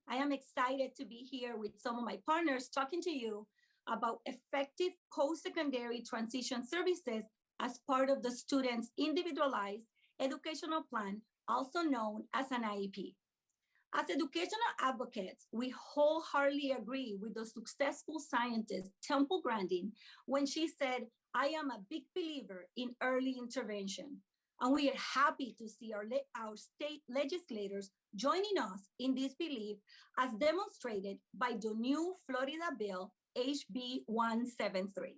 I am excited to be here with some of my partners talking to you about effective post-secondary transition services as part of the student's individualized educational plan, also known as an IEP. As educational advocates, we wholeheartedly agree with the successful scientist Temple Grandin when she said, "I am a big believer in early intervention." And we are happy to see our state legislators joining us in this belief, as demonstrated by the new Florida bill, HB 173.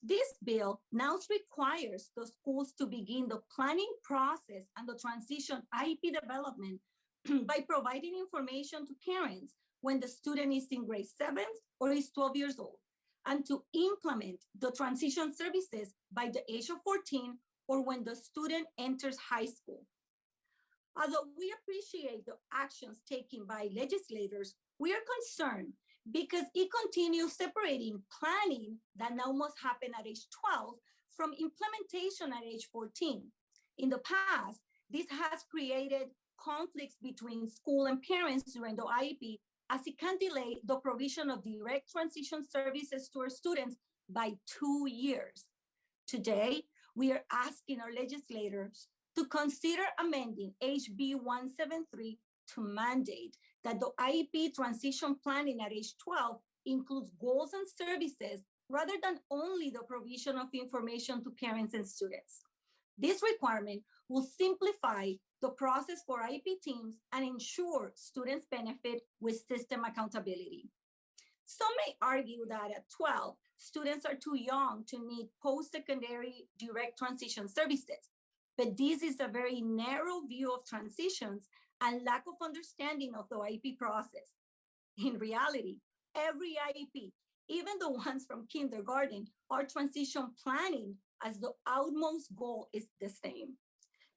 This bill now requires the schools to begin the planning process and the transition IEP development by providing information to parents when the student is in grade 7 or is 12 years old, and to implement the transition services by the age of 14 or when the student enters high school. Although we appreciate the actions taken by legislators, we are concerned because it continues separating planning that now must happen at age 12 from implementation at age 14. In the past, this has created conflicts between school and parents during the IEP, as it can delay the provision of direct transition services to our students by 2 years. Today, we are asking our legislators to consider amending HB 173 to mandate that the IEP transition planning at age 12 includes goals and services rather than only the provision of information to parents and students. This requirement will simplify the process for IEP teams and ensure students benefit with system accountability. Some may argue that at 12, students are too young to need post-secondary direct transition services, but this is a very narrow view of transitions and lack of understanding of the IEP process. In reality, every IEP, even the ones from kindergarten, are transition planning, as the outmost goal is the same.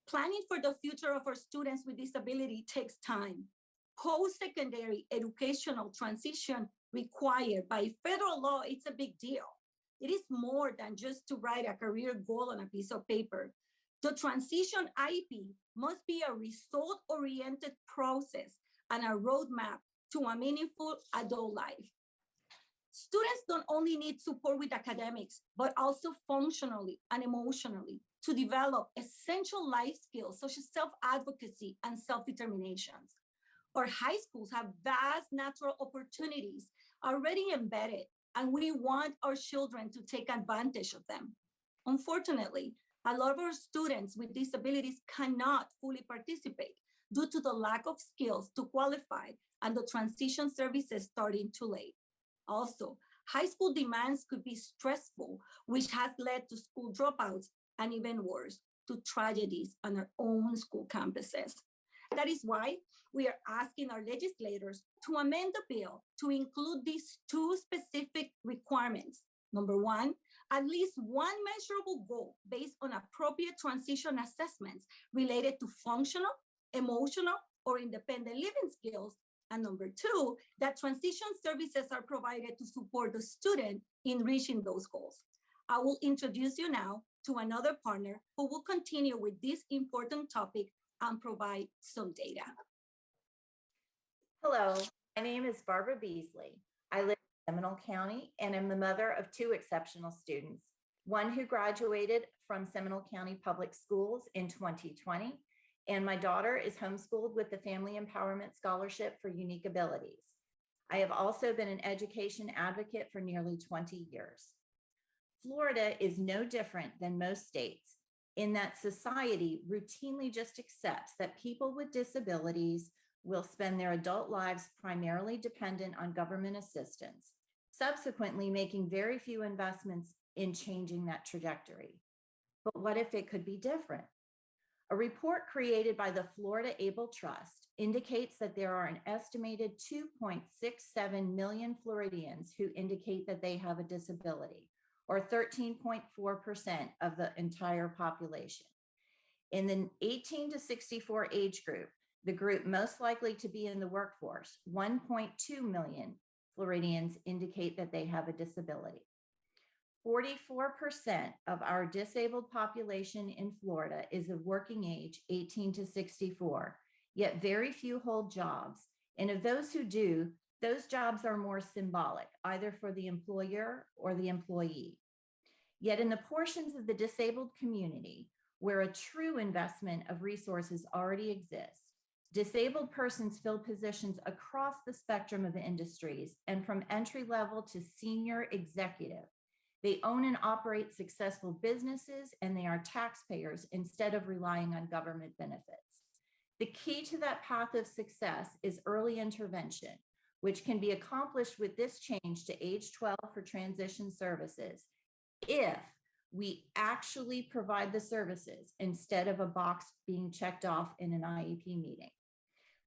Planning for the future of our students with disability takes time. Post-secondary educational transition required by federal law, it's a big deal. It is more than just to write a career goal on a piece of paper. The transition IEP must be a result-oriented process and a roadmap to a meaningful adult life. Students don't only need support with academics, but also functionally and emotionally to develop essential life skills such as self-advocacy and self-determination. Our high schools have vast natural opportunities already embedded, and we want our children to take advantage of them. Unfortunately, a lot of our students with disabilities cannot fully participate due to the lack of skills to qualify and the transition services starting too late. Also, high school demands could be stressful, which has led to school dropouts and even worse, to tragedies on our own school campuses. That is why we are asking our legislators to amend the bill to include these two specific requirements. Number one, at least one measurable goal based on appropriate transition assessments related to functional, emotional, or independent living skills. And number two, that transition services are provided to support the student in reaching those goals. I will introduce you now to another partner who will continue with this important topic and provide some data. Hello, my name is Barbara Beasley. I live in Seminole County and am the mother of two exceptional students, one who graduated from Seminole County Public Schools in 2020, and my daughter is homeschooled with the Family Empowerment Scholarship for Unique Abilities. I have also been an education advocate for nearly 20 years. Florida is no different than most states in that society routinely just accepts that people with disabilities will spend their adult lives primarily dependent on government assistance, subsequently making very few investments in changing that trajectory. But what if it could be different? A report created by the Florida Able Trust indicates that there are an estimated 2.67 million Floridians who indicate that they have a disability, or 13.4% of the entire population. In the 18 to 64 age group, the group most likely to be in the workforce, 1.2 million Floridians indicate that they have a disability. 44% of our disabled population in Florida is of working age 18 to 64, yet very few hold jobs And of those who do, those jobs are more symbolic, either for the employer or the employee. Yet in the portions of the disabled community where a true investment of resources already exists, disabled persons fill positions across the spectrum of industries and from entry level to senior executive. They own and operate successful businesses, and they are taxpayers instead of relying on government benefits. The key to that path of success is early intervention, which can be accomplished with this change to age 12 for transition services if we actually provide the services instead of a box being checked off in an IEP meeting.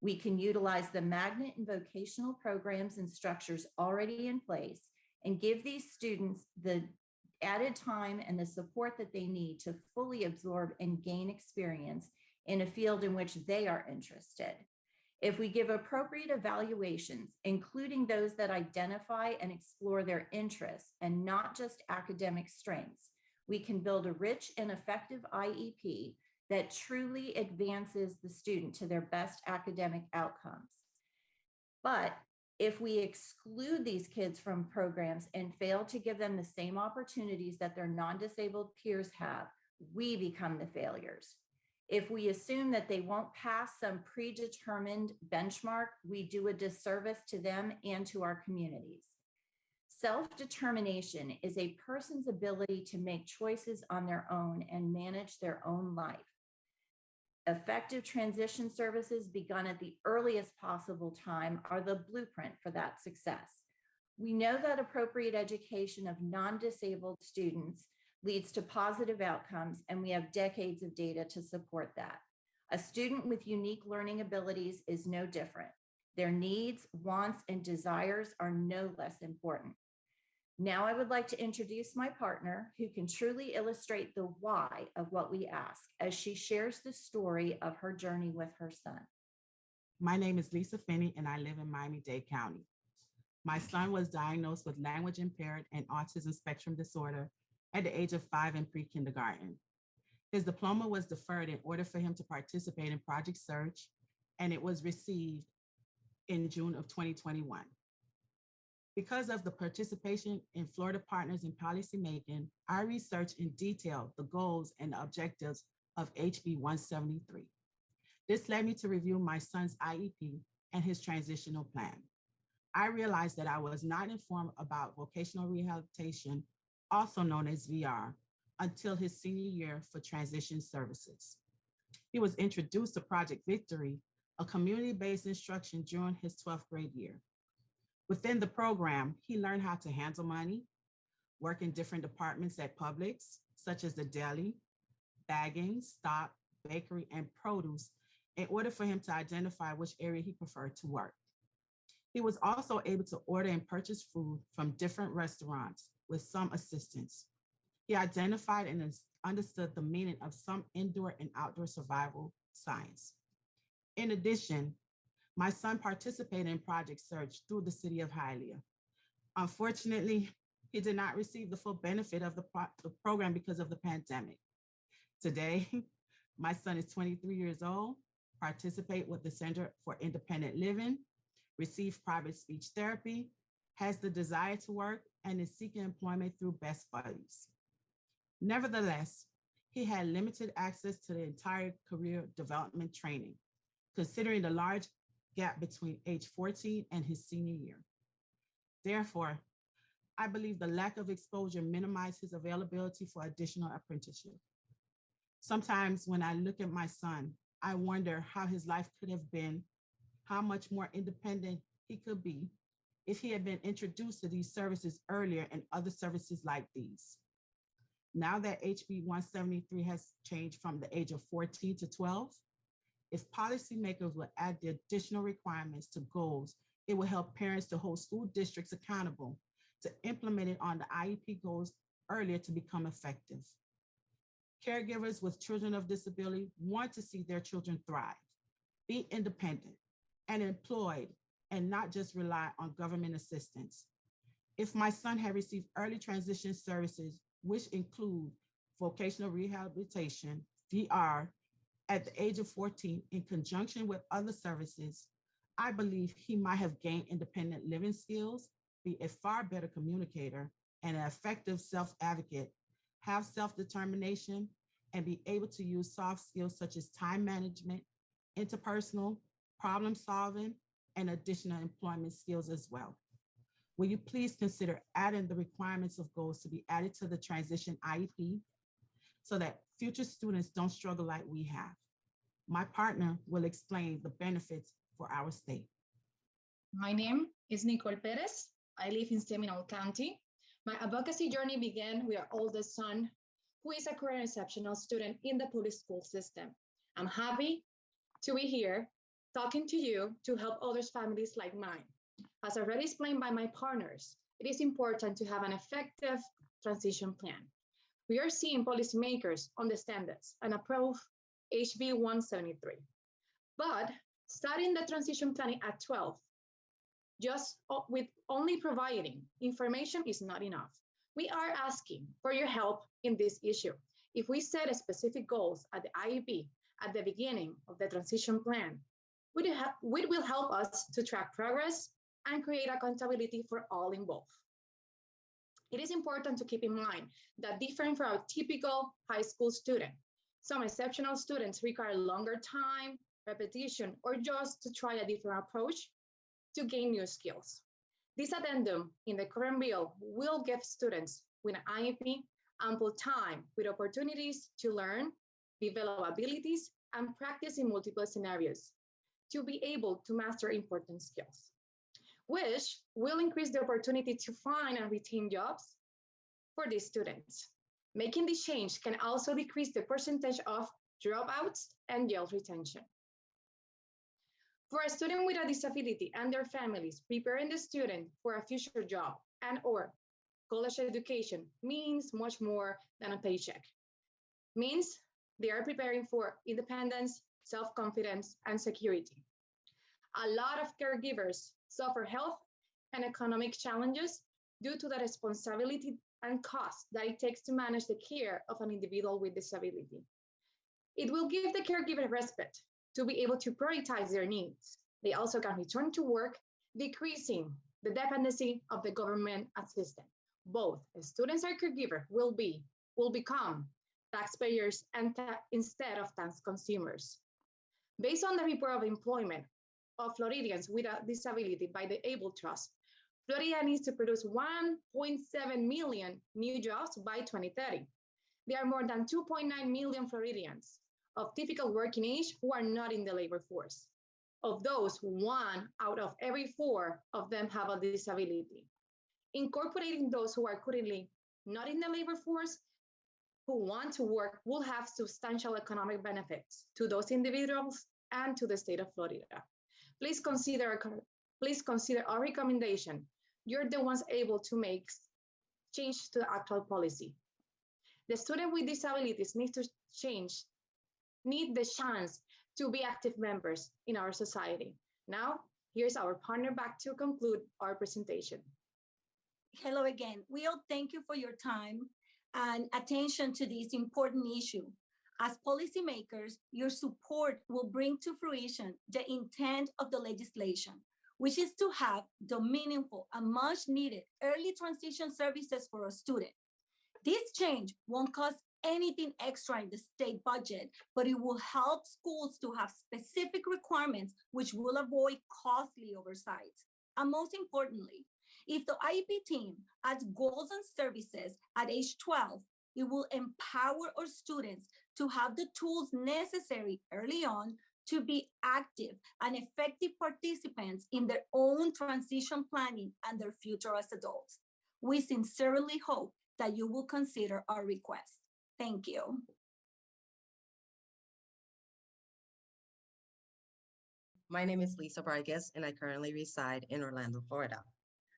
We can utilize the magnet and vocational programs and structures already in place and give these students the added time and the support that they need to fully absorb and gain experience in a field in which they are interested. If we give appropriate evaluations, including those that identify and explore their interests and not just academic strengths, we can build a rich and effective IEP that truly advances the student to their best academic outcomes. But if we exclude these kids from programs and fail to give them the same opportunities that their non-disabled peers have, we become the failures. If we assume that they won't pass some predetermined benchmark, we do a disservice to them and to our communities. Self-determination is a person's ability to make choices on their own and manage their own life. Effective transition services begun at the earliest possible time are the blueprint for that success. We know that appropriate education of non-disabled students leads to positive outcomes, and we have decades of data to support that. A student with unique learning abilities is no different. Their needs, wants, and desires are no less important. Now I would like to introduce my partner who can truly illustrate the why of what we ask as she shares the story of her journey with her son. My name is Lisa Finney and I live in Miami-Dade County. My son was diagnosed with language impaired and autism spectrum disorder at the age of 5 in pre-kindergarten. His diploma was deferred in order for him to participate in Project Search, and it was received in June of 2021. Because of the participation in Florida partners in policymaking, I researched in detail the goals and the objectives of HB 173. This led me to review my son's IEP and his transitional plan. I realized that I was not informed about vocational rehabilitation, also known as VR, until his senior year for transition services. He was introduced to Project Victory, a community-based instruction during his 12th grade year. Within the program, he learned how to handle money, work in different departments at Publix, such as the deli, bagging, stock, bakery, and produce, in order for him to identify which area he preferred to work. He was also able to order and purchase food from different restaurants with some assistance. He identified and understood the meaning of some indoor and outdoor survival science. In addition, my son participated in Project Search through the city of Hialeah. Unfortunately, he did not receive the full benefit of the program because of the pandemic. Today, my son is 23 years old, participates with the Center for Independent Living, receives private speech therapy, has the desire to work, and is seeking employment through Best Buddies. Nevertheless, he had limited access to the entire career development training, considering the large gap between age 14 and his senior year. Therefore, I believe the lack of exposure minimized his availability for additional apprenticeship. Sometimes when I look at my son, I wonder how his life could have been, how much more independent he could be if he had been introduced to these services earlier and other services like these. Now that HB 173 has changed from the age of 14 to 12, if policymakers will add the additional requirements to goals, it will help parents to hold school districts accountable to implement it on the IEP goals earlier to become effective. Caregivers with children of disability want to see their children thrive, be independent and employed, and not just rely on government assistance. If my son had received early transition services, which include vocational rehabilitation, VR, at the age of 14, in conjunction with other services, I believe he might have gained independent living skills, be a far better communicator, and an effective self-advocate, have self-determination, and be able to use soft skills such as time management, interpersonal, problem solving, and additional employment skills as well. Will you please consider adding the requirements of goals to be added to the transition IEP so that future students don't struggle like we have? My partner will explain the benefits for our state. My name is Nicole Perez. I live in Seminole County. My advocacy journey began with our oldest son, who is a current exceptional student in the public school system. I'm happy to be here talking to you to help other families like mine. As already explained by my partners, it is important to have an effective transition plan. We are seeing policymakers understand this and approve HB 173. But starting the transition planning at 12, just with only providing information is not enough. We are asking for your help in this issue. If we set specific goals at the IEP at the beginning of the transition plan, it will help us to track progress and create accountability for all involved. It is important to keep in mind that different from our typical high school student, some exceptional students require longer time, repetition, or just to try a different approach to gain new skills. This addendum in the current bill will give students with an IEP ample time with opportunities to learn, develop abilities, and practice in multiple scenarios to be able to master important skills, which will increase the opportunity to find and retain jobs for these students. Making this change can also decrease the percentage of dropouts and jail retention. For a student with a disability and their families, preparing the student for a future job and or college education means much more than a paycheck. Means they are preparing for independence, self-confidence, and security. A lot of caregivers suffer health and economic challenges due to the responsibility and cost that it takes to manage the care of an individual with disability. It will give the caregiver respite to be able to prioritize their needs. They also can return to work, decreasing the dependency of the government assistance. Both students and caregiver will become taxpayers and instead of tax consumers. Based on the report of employment of Floridians with a disability by the Able Trust, Florida needs to produce 1.7 million new jobs by 2030. There are more than 2.9 million Floridians of typical working age who are not in the labor force. Of those, 1 out of every 4 of them have a disability. Incorporating those who are currently not in the labor force who want to work will have substantial economic benefits to those individuals and to the state of Florida. Please consider our recommendation. You're the ones able to make change to the actual policy. The student with disabilities need the chance to be active members in our society. Now, here's our partner back to conclude our presentation. Hello again. We all thank you for your time and attention to this important issue. As policymakers, your support will bring to fruition the intent of the legislation, which is to have the meaningful and much needed early transition services for a student. This change won't cost anything extra in the state budget, but it will help schools to have specific requirements which will avoid costly oversights. And most importantly, if the IEP team adds goals and services at age 12, it will empower our students to have the tools necessary early on to be active and effective participants in their own transition planning and their future as adults. We sincerely hope that you will consider our request. Thank you. My name is Lisa Vargas, and I currently reside in Orlando, Florida.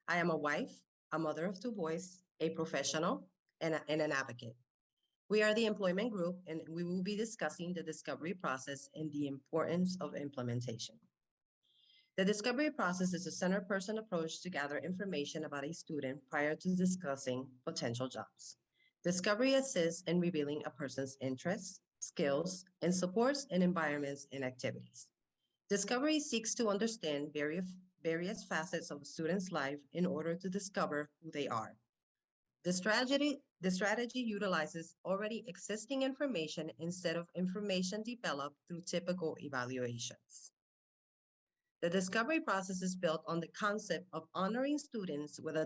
I am a wife, a mother of 2 boys, a professional, and an advocate. We are the employment group, and we will be discussing the discovery process and the importance of implementation. The discovery process is a center-person approach to gather information about a student prior to discussing potential jobs. Discovery assists in revealing a person's interests, skills, and supports and environments and activities. Discovery seeks to understand various facets of a student's life in order to discover who they are. The strategy utilizes already existing information instead of information developed through typical evaluations. The discovery process is built on the concept of honoring students with a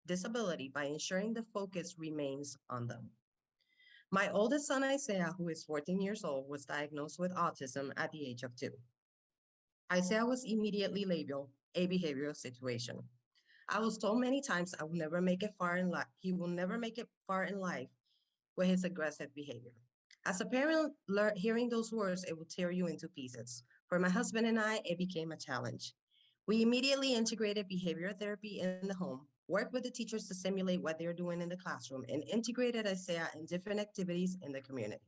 disability by ensuring the focus remains on them. My oldest son, Isaiah, who is 14 years old, was diagnosed with autism at the age of 2. Isaiah was immediately labeled a behavioral situation. I was told many times I will never make it far in life. He will never make it far in life with his aggressive behavior. As a parent, hearing those words, it will tear you into pieces. For my husband and I, it became a challenge. We immediately integrated behavior therapy in the home, worked with the teachers to simulate what they're doing in the classroom, and integrated Isaiah in different activities in the community.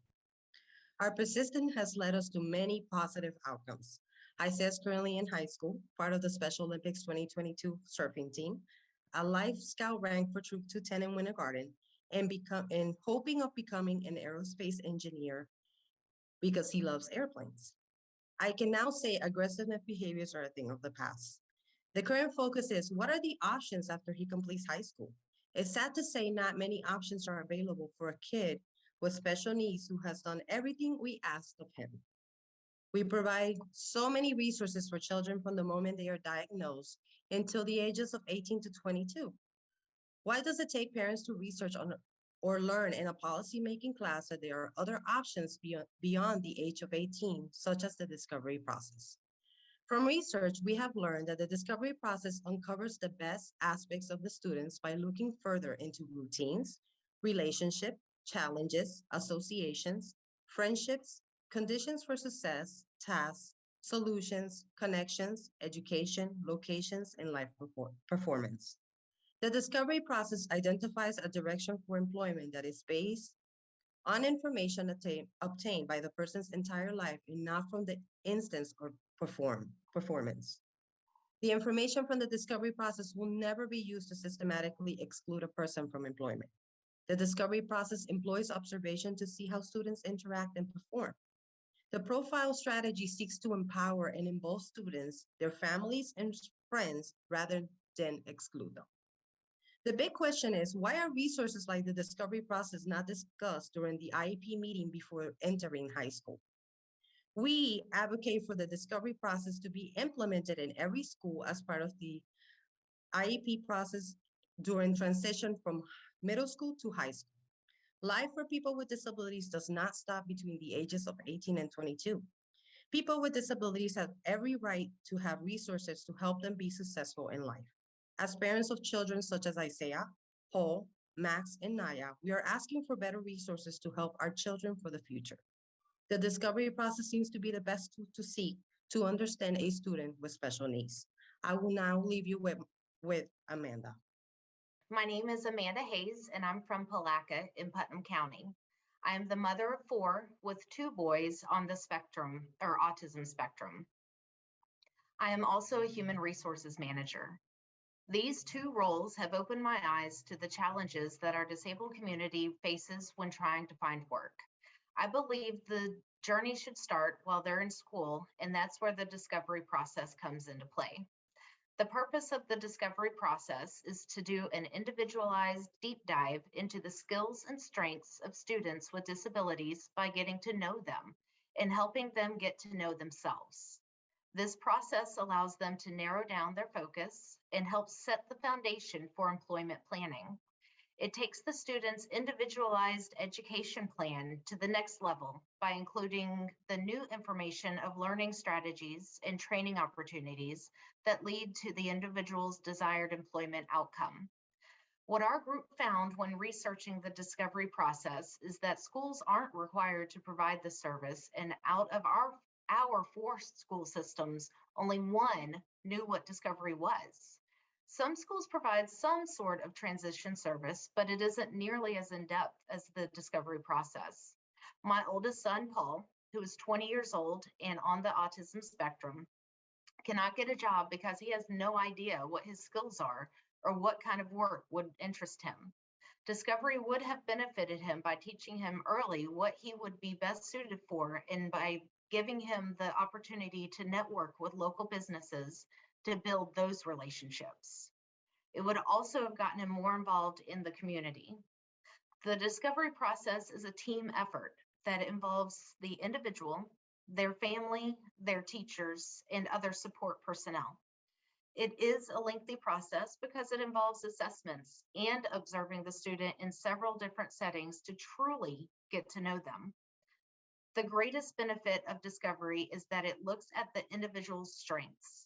Our persistence has led us to many positive outcomes. Isaiah is currently in high school, part of the Special Olympics 2022 surfing team, a Life Scout rank for Troop 210 in Winter Garden, and hoping of becoming an aerospace engineer because he loves airplanes. I can now say aggressive behaviors are a thing of the past. The current focus is what are the options after he completes high school? It's sad to say not many options are available for a kid with special needs who has done everything we asked of him. We provide so many resources for children from the moment they are diagnosed until the ages of 18 to 22. Why does it take parents to research on or learn in a policy-making class that there are other options beyond the age of 18, such as the discovery process? From research, we have learned that the discovery process uncovers the best aspects of the students by looking further into routines, relationship, challenges, associations, friendships, conditions for success, tasks, solutions, connections, education, locations, and life performance. The discovery process identifies a direction for employment that is based on information obtained by the person's entire life and not from the instance or performance. The information from the discovery process will never be used to systematically exclude a person from employment. The discovery process employs observation to see how students interact and perform. The profile strategy seeks to empower and involve students, their families, and friends rather than exclude them. The big question is, why are resources like the discovery process not discussed during the IEP meeting before entering high school? We advocate for the discovery process to be implemented in every school as part of the IEP process during transition from middle school to high school. Life for people with disabilities does not stop between the ages of 18 and 22. People with disabilities have every right to have resources to help them be successful in life. As parents of children such as Isaiah, Paul, Max, and Naya, we are asking for better resources to help our children for the future. The discovery process seems to be the best tool to seek to understand a student with special needs. I will now leave you with Amanda. My name is Amanda Hayes, and I'm from Palaca in Putnam County. I am the mother of 4 with 2 boys on the spectrum or autism spectrum. I am also a human resources manager. These 2 roles have opened my eyes to the challenges that our disabled community faces when trying to find work. I believe the journey should start while they're in school, and that's where the discovery process comes into play. The purpose of the discovery process is to do an individualized deep dive into the skills and strengths of students with disabilities by getting to know them and helping them get to know themselves. This process allows them to narrow down their focus and helps set the foundation for employment planning. It takes the student's individualized education plan to the next level by including the new information of learning strategies and training opportunities that lead to the individual's desired employment outcome. What our group found when researching the discovery process is that schools aren't required to provide the service, and out of our 4 school systems, only 1 knew what discovery was. Some schools provide some sort of transition service, but it isn't nearly as in-depth as the discovery process. My oldest son, Paul, who is 20 years old and on the autism spectrum, cannot get a job because he has no idea what his skills are or what kind of work would interest him. Discovery would have benefited him by teaching him early what he would be best suited for and by giving him the opportunity to network with local businesses to build those relationships. It would also have gotten him more involved in the community. The discovery process is a team effort that involves the individual, their family, their teachers, and other support personnel. It is a lengthy process because it involves assessments and observing the student in several different settings to truly get to know them. The greatest benefit of discovery is that it looks at the individual's strengths.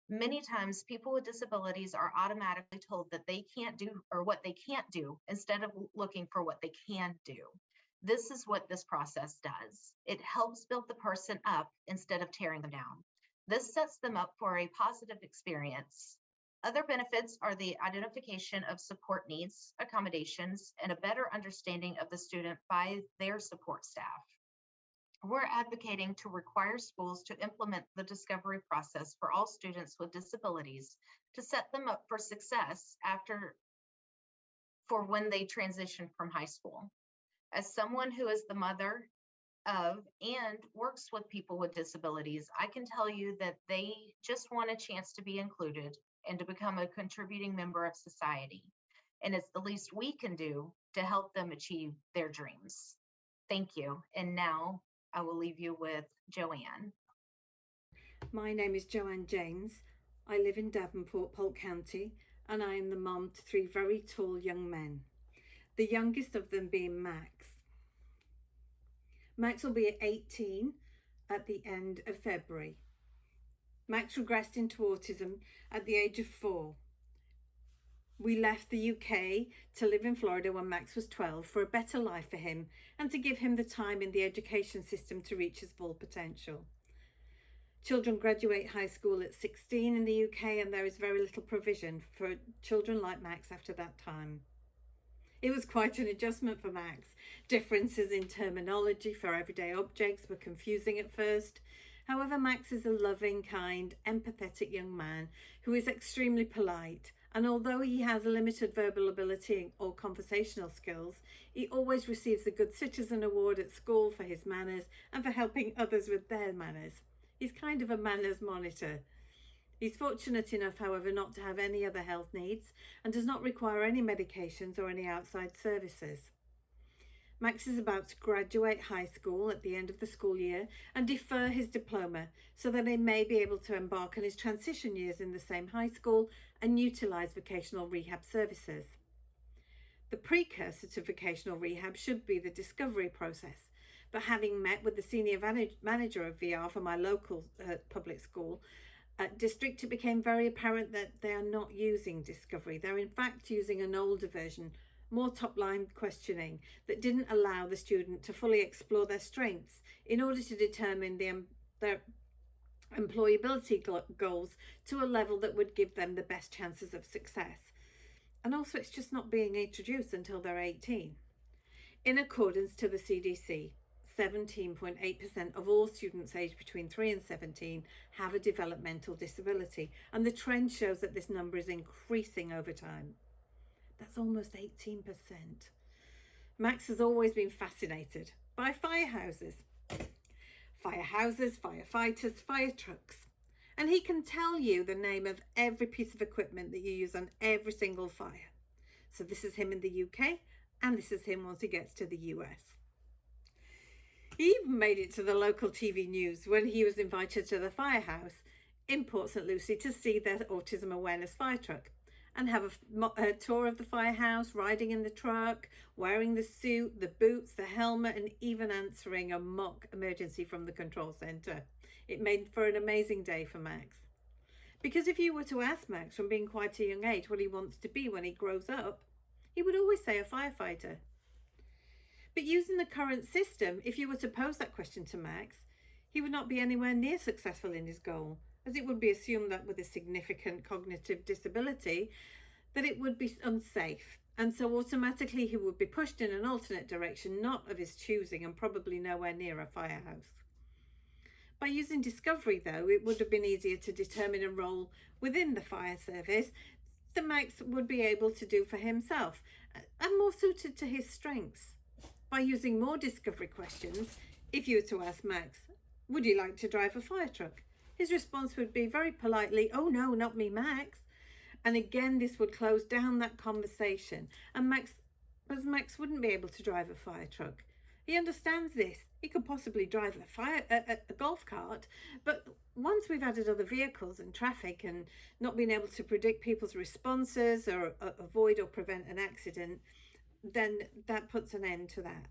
Many times people with disabilities are automatically told that they can't do or what they can't do instead of looking for what they can do. This is what this process does. It helps build the person up instead of tearing them down. This sets them up for a positive experience. Other benefits are the identification of support needs, accommodations, and a better understanding of the student by their support staff. We're advocating to require schools to implement the discovery process for all students with disabilities to set them up for success for when they transition from high school. As someone who is the mother of and works with people with disabilities, I can tell you that they just want a chance to be included and to become a contributing member of society. And it's the least we can do to help them achieve their dreams. Thank you. And now I will leave you with Joanne. My name is Joanne James. I live in Devonport, Polk County, and I am the mom to 3 very tall young men, the youngest of them being Max. Max will be 18 at the end of February. Max regressed into autism at the age of 4. We left the UK to live in Florida when Max was 12 for a better life for him and to give him the time in the education system to reach his full potential. Children graduate high school at 16 in the UK, and there is very little provision for children like Max after that time. It was quite an adjustment for Max. Differences in terminology for everyday objects were confusing at first. However, Max is a loving, kind, empathetic young man who is extremely polite. And although he has a limited verbal ability or conversational skills, he always receives the Good Citizen Award at school for his manners and for helping others with their manners. He's kind of a manners monitor. He's fortunate enough, however, not to have any other health needs and does not require any medications or any outside services. Max is about to graduate high school at the end of the school year and defer his diploma so that he may be able to embark on his transition years in the same high school and utilise vocational rehab services. The precursor to vocational rehab should be the discovery process, but having met with the senior manager of VR for my local public school district, it became very apparent that they are not using discovery. They're in fact using an older version, more top-line questioning that didn't allow the student to fully explore their strengths in order to determine their employability goals to a level that would give them the best chances of success. And also, it's just not being introduced until they're 18. In accordance to the CDC, 17.8% of all students aged between 3 and 17 have a developmental disability, and the trend shows that this number is increasing over time. That's almost 18%. Max has always been fascinated by firehouses, firefighters, fire trucks, and he can tell you the name of every piece of equipment that you use on every single fire. So this is him in the UK, and this is him once he gets to the US. He even made it to the local TV news when he was invited to the firehouse in Port St. Lucie to see their autism awareness fire truck and have a tour of the firehouse, riding in the truck, wearing the suit, the boots, the helmet, and even answering a mock emergency from the control center. It made for an amazing day for Max. Because if you were to ask Max from being quite a young age what he wants to be when he grows up, he would always say a firefighter. But using the current system, if you were to pose that question to Max, he would not be anywhere near successful in his goal, as it would be assumed that with a significant cognitive disability, that it would be unsafe. And so automatically he would be pushed in an alternate direction, not of his choosing, and probably nowhere near a firehouse. By using discovery, though, it would have been easier to determine a role within the fire service that Max would be able to do for himself and more suited to his strengths. By using more discovery questions, if you were to ask Max, Would you like to drive a fire truck? His response would be very politely, oh no, not me, Max. And again, this would close down that conversation. And Max wouldn't be able to drive a fire truck. He understands this. He could possibly drive a golf cart, but once we've added other vehicles and traffic and not being able to predict people's responses or avoid or prevent an accident, then that puts an end to that.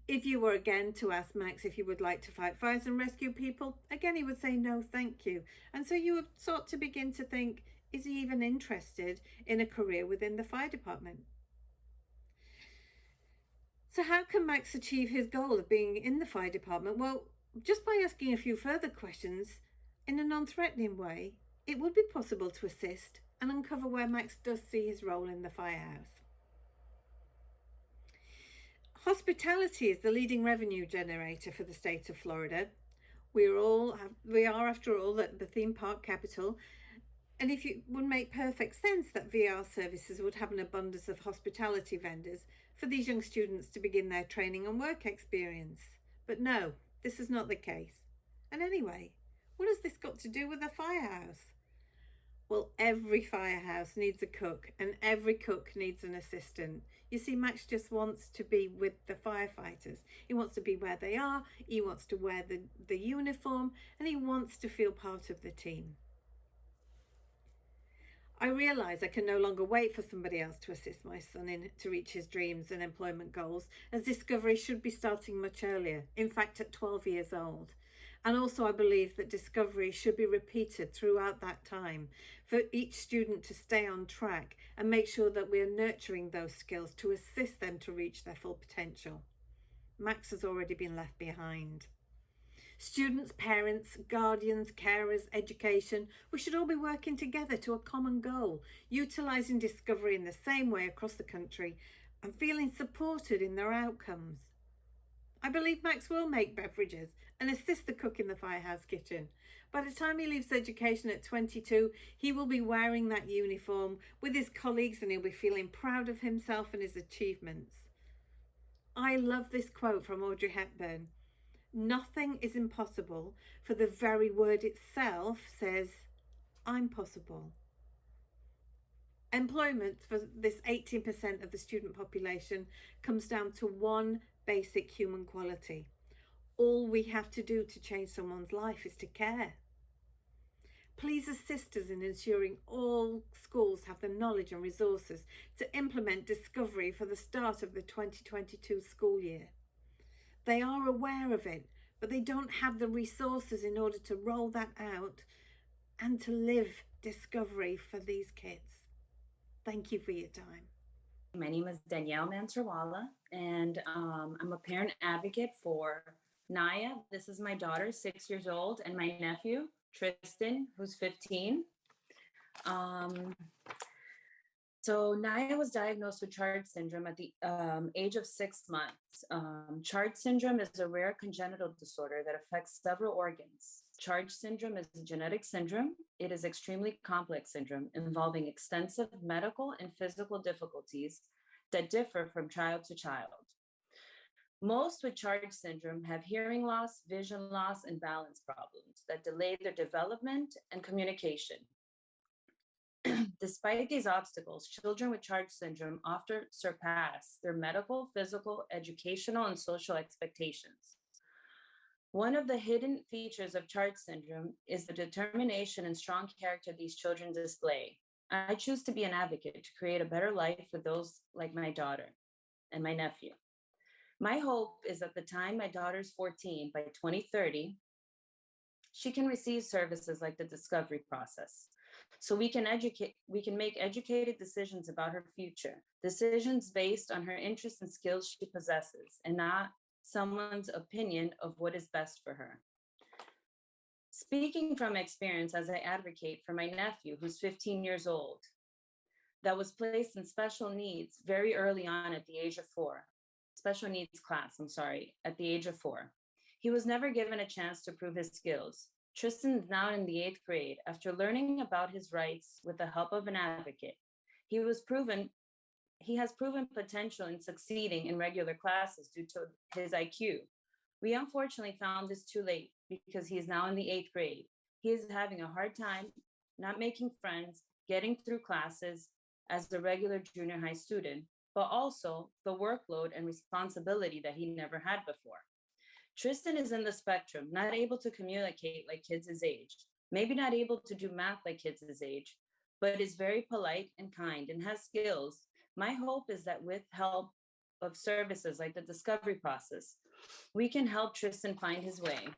If you were again to ask Max if he would like to fight fires and rescue people, again he would say no, thank you. And so you would start to begin to think, is he even interested in a career within the fire department? So how can Max achieve his goal of being in the fire department? Well, just by asking a few further questions in a non-threatening way, it would be possible to assist and uncover where Max does see his role in the firehouse. Hospitality is the leading revenue generator for the state of Florida. We are, after all, the theme park capital. And if it would make perfect sense that VR services would have an abundance of hospitality vendors for these young students to begin their training and work experience. But no, this is not the case. And anyway, what has this got to do with a firehouse? Well, every firehouse needs a cook and every cook needs an assistant. You see, Max just wants to be with the firefighters. He wants to be where they are, he wants to wear the uniform, and he wants to feel part of the team. I realise I can no longer wait for somebody else to assist my son to reach his dreams and employment goals, as discovery should be starting much earlier, in fact at 12 years old. And also I believe that discovery should be repeated throughout that time for each student to stay on track and make sure that we are nurturing those skills to assist them to reach their full potential. Max has already been left behind. Students, parents, guardians, carers, education, we should all be working together to a common goal, utilising discovery in the same way across the country and feeling supported in their outcomes. I believe Max will make beverages and assist the cook in the firehouse kitchen. By the time he leaves education at 22, he will be wearing that uniform with his colleagues and he'll be feeling proud of himself and his achievements. I love this quote from Audrey Hepburn. Nothing is impossible, for the very word itself says, I'm possible. Employment for this 18% of the student population comes down to one basic human quality. All we have to do to change someone's life is to care. Please assist us in ensuring all schools have the knowledge and resources to implement discovery for the start of the 2022 school year. They are aware of it, but they don't have the resources in order to roll that out and to live discovery for these kids. Thank you for your time. My name is Danielle Manserwala, and I'm a parent advocate for Naya. This is my daughter, 6 years old, and my nephew, Tristan, who's 15. So Naya was diagnosed with CHARD syndrome at the age of 6 months. CHARD syndrome is a rare congenital disorder that affects several organs. CHARD syndrome is a genetic syndrome. It is extremely complex syndrome involving extensive medical and physical difficulties that differ from child to child. Most with CHARD syndrome have hearing loss, vision loss, and balance problems that delay their development and communication. Despite these obstacles, children with CHARD syndrome often surpass their medical, physical, educational, and social expectations. One of the hidden features of CHARD syndrome is the determination and strong character these children display. I choose to be an advocate to create a better life for those like my daughter and my nephew. My hope is at the time my daughter's 14, by 2030, she can receive services like the discovery process. So we can make educated decisions about her future, decisions based on her interests and skills she possesses, and not someone's opinion of what is best for her. Speaking from experience as I advocate for my nephew, who's 15 years old, that was placed in special needs very early on at the age of 4, special needs class, at the age of 4. He was never given a chance to prove his skills. Tristan is now in the 8th grade. After learning about his rights with the help of an advocate, he has proven potential in succeeding in regular classes due to his IQ, We unfortunately found this too late because he is now in the 8th grade. He is having a hard time not making friends, getting through classes as a regular junior high student, but also the workload and responsibility that he never had before. Tristan is in the spectrum, not able to communicate like kids his age, maybe not able to do math like kids his age, but is very polite and kind and has skills. My hope is that with help of services like the discovery process, we can help Tristan find his way.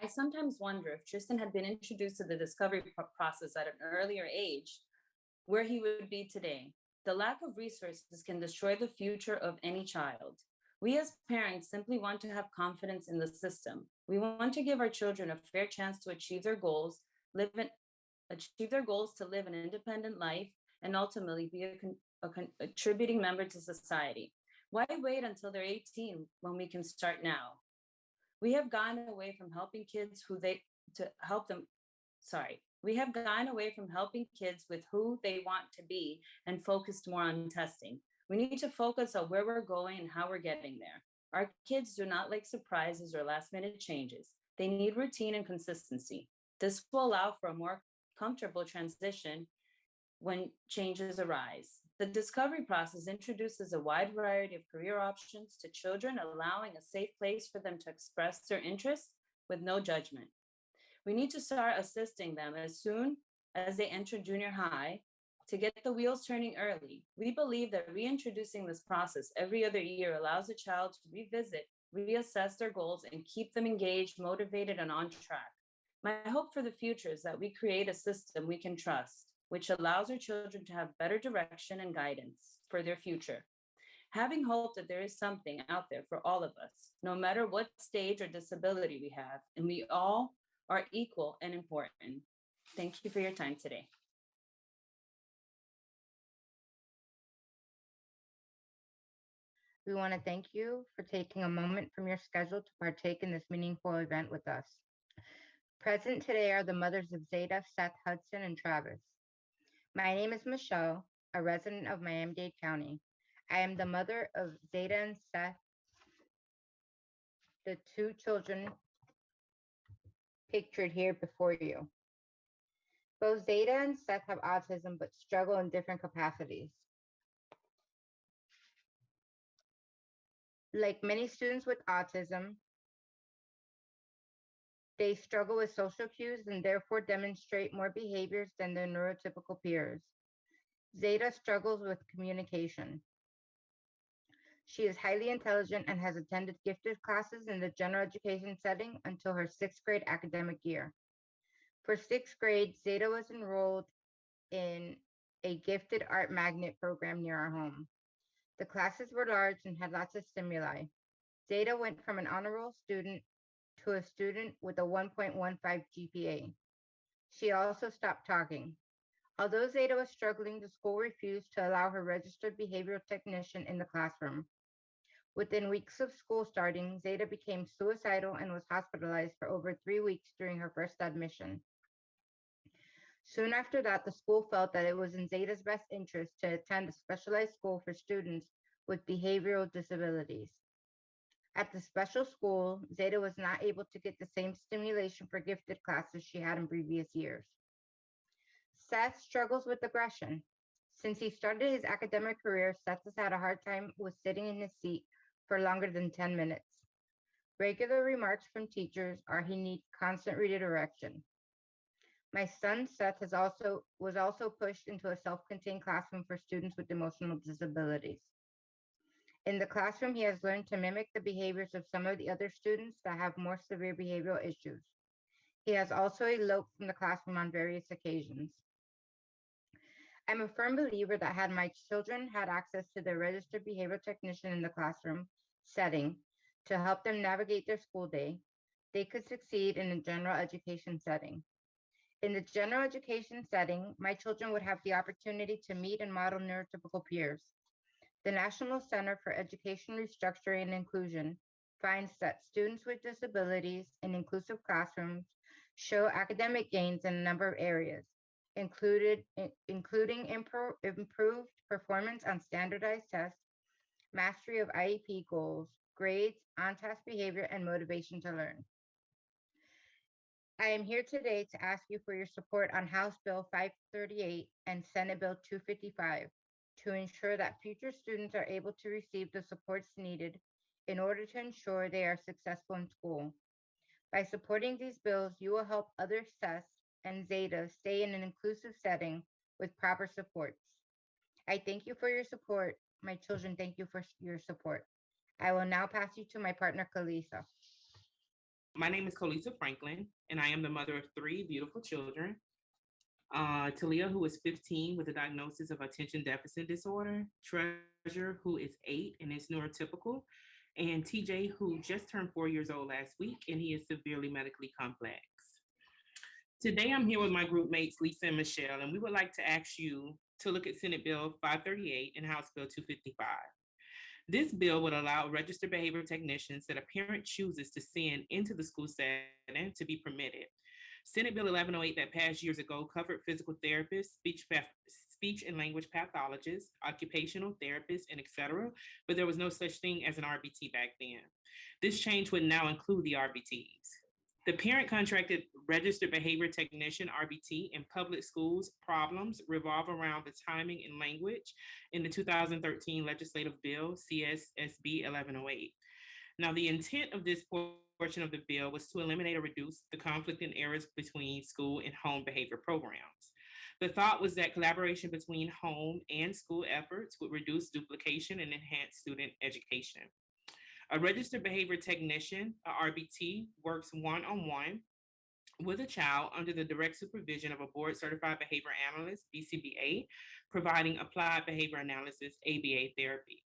I sometimes wonder if Tristan had been introduced to the discovery process at an earlier age, where he would be today. The lack of resources can destroy the future of any child. We as parents simply want to have confidence in the system. We want to give our children a fair chance to achieve their goals, to live an independent life, and ultimately be a contributing member to society. Why wait until they're 18 when we can start now? We have gone away from helping kids We have gone away from helping kids with who they want to be and focused more on testing. We need to focus on where we're going and how we're getting there. Our kids do not like surprises or last minute changes. They need routine and consistency. This will allow for a more comfortable transition when changes arise. The discovery process introduces a wide variety of career options to children, allowing a safe place for them to express their interests with no judgment. We need to start assisting them as soon as they enter junior high to get the wheels turning early. We believe that reintroducing this process every other year allows a child to revisit, reassess their goals, and keep them engaged, motivated, and on track. My hope for the future is that we create a system we can trust, which allows our children to have better direction and guidance for their future. Having hope that there is something out there for all of us, no matter what stage or disability we have, and we all are equal and important. Thank you for your time today. We want to thank you for taking a moment from your schedule to partake in this meaningful event with us. Present today are the mothers of Zeta, Seth, Hudson, and Travis. My name is Michelle, a resident of Miami-Dade County. I am the mother of Zeta and Seth, the two children pictured here before you. Both Zeta and Seth have autism but struggle in different capacities. Like many students with autism, they struggle with social cues and therefore demonstrate more behaviors than their neurotypical peers. Zeta struggles with communication. She is highly intelligent and has attended gifted classes in the general education setting until her 6th grade academic year. For 6th grade, Zeta was enrolled in a gifted art magnet program near our home. The classes were large and had lots of stimuli. Zeta went from an honor roll student to a student with a 1.15 GPA. She also stopped talking. Although Zeta was struggling, the school refused to allow her registered behavioral technician in the classroom. Within weeks of school starting, Zeta became suicidal and was hospitalized for over 3 weeks during her first admission. Soon after that, the school felt that it was in Zeta's best interest to attend a specialized school for students with behavioral disabilities. At the special school, Zeta was not able to get the same stimulation for gifted classes she had in previous years. Seth struggles with aggression. Since he started his academic career, Seth has had a hard time with sitting in his seat for longer than 10 minutes. Regular remarks from teachers are he needs constant redirection. My son, Seth, was also pushed into a self-contained classroom for students with emotional disabilities. In the classroom, he has learned to mimic the behaviors of some of the other students that have more severe behavioral issues. He has also eloped from the classroom on various occasions. I'm a firm believer that had my children had access to their registered behavioral technician in the classroom setting to help them navigate their school day, they could succeed in a general education setting. In the general education setting, my children would have the opportunity to meet and model neurotypical peers. The National Center for Education Restructuring and Inclusion finds that students with disabilities in inclusive classrooms show academic gains in a number of areas, including improved performance on standardized tests, mastery of IEP goals, grades, on-task behavior, and motivation to learn. I am here today to ask you for your support on House Bill 538 and Senate Bill 255 to ensure that future students are able to receive the supports needed in order to ensure they are successful in school. By supporting these bills, you will help other Seths and Zeta stay in an inclusive setting with proper supports. I thank you for your support. My children thank you for your support. I will now pass you to my partner, Kalisa. My name is Kalisa Franklin, and I am the mother of 3 beautiful children. Talia, who is 15 with a diagnosis of attention deficit disorder, Treasure, who is 8 and is neurotypical, and TJ, who just turned 4 years old last week, and he is severely medically complex. Today, I'm here with my group mates, Lisa and Michelle, and we would like to ask you to look at Senate Bill 538 and House Bill 255. This bill would allow registered behavior technicians that a parent chooses to send into the school setting to be permitted. Senate Bill 1108 that passed years ago covered physical therapists, speech and language pathologists, occupational therapists, and etc., but there was no such thing as an RBT back then. This change would now include the RBTs. The parent contracted registered behavior technician, RBT, in public schools problems revolve around the timing and language in the 2013 legislative bill, CSSB 1108. Now, the intent of this portion of the bill was to eliminate or reduce the conflict and errors between school and home behavior programs. The thought was that collaboration between home and school efforts would reduce duplication and enhance student education. A registered behavior technician, a RBT, works one-on-one with a child under the direct supervision of a board certified behavior analyst, BCBA, providing applied behavior analysis, ABA therapy.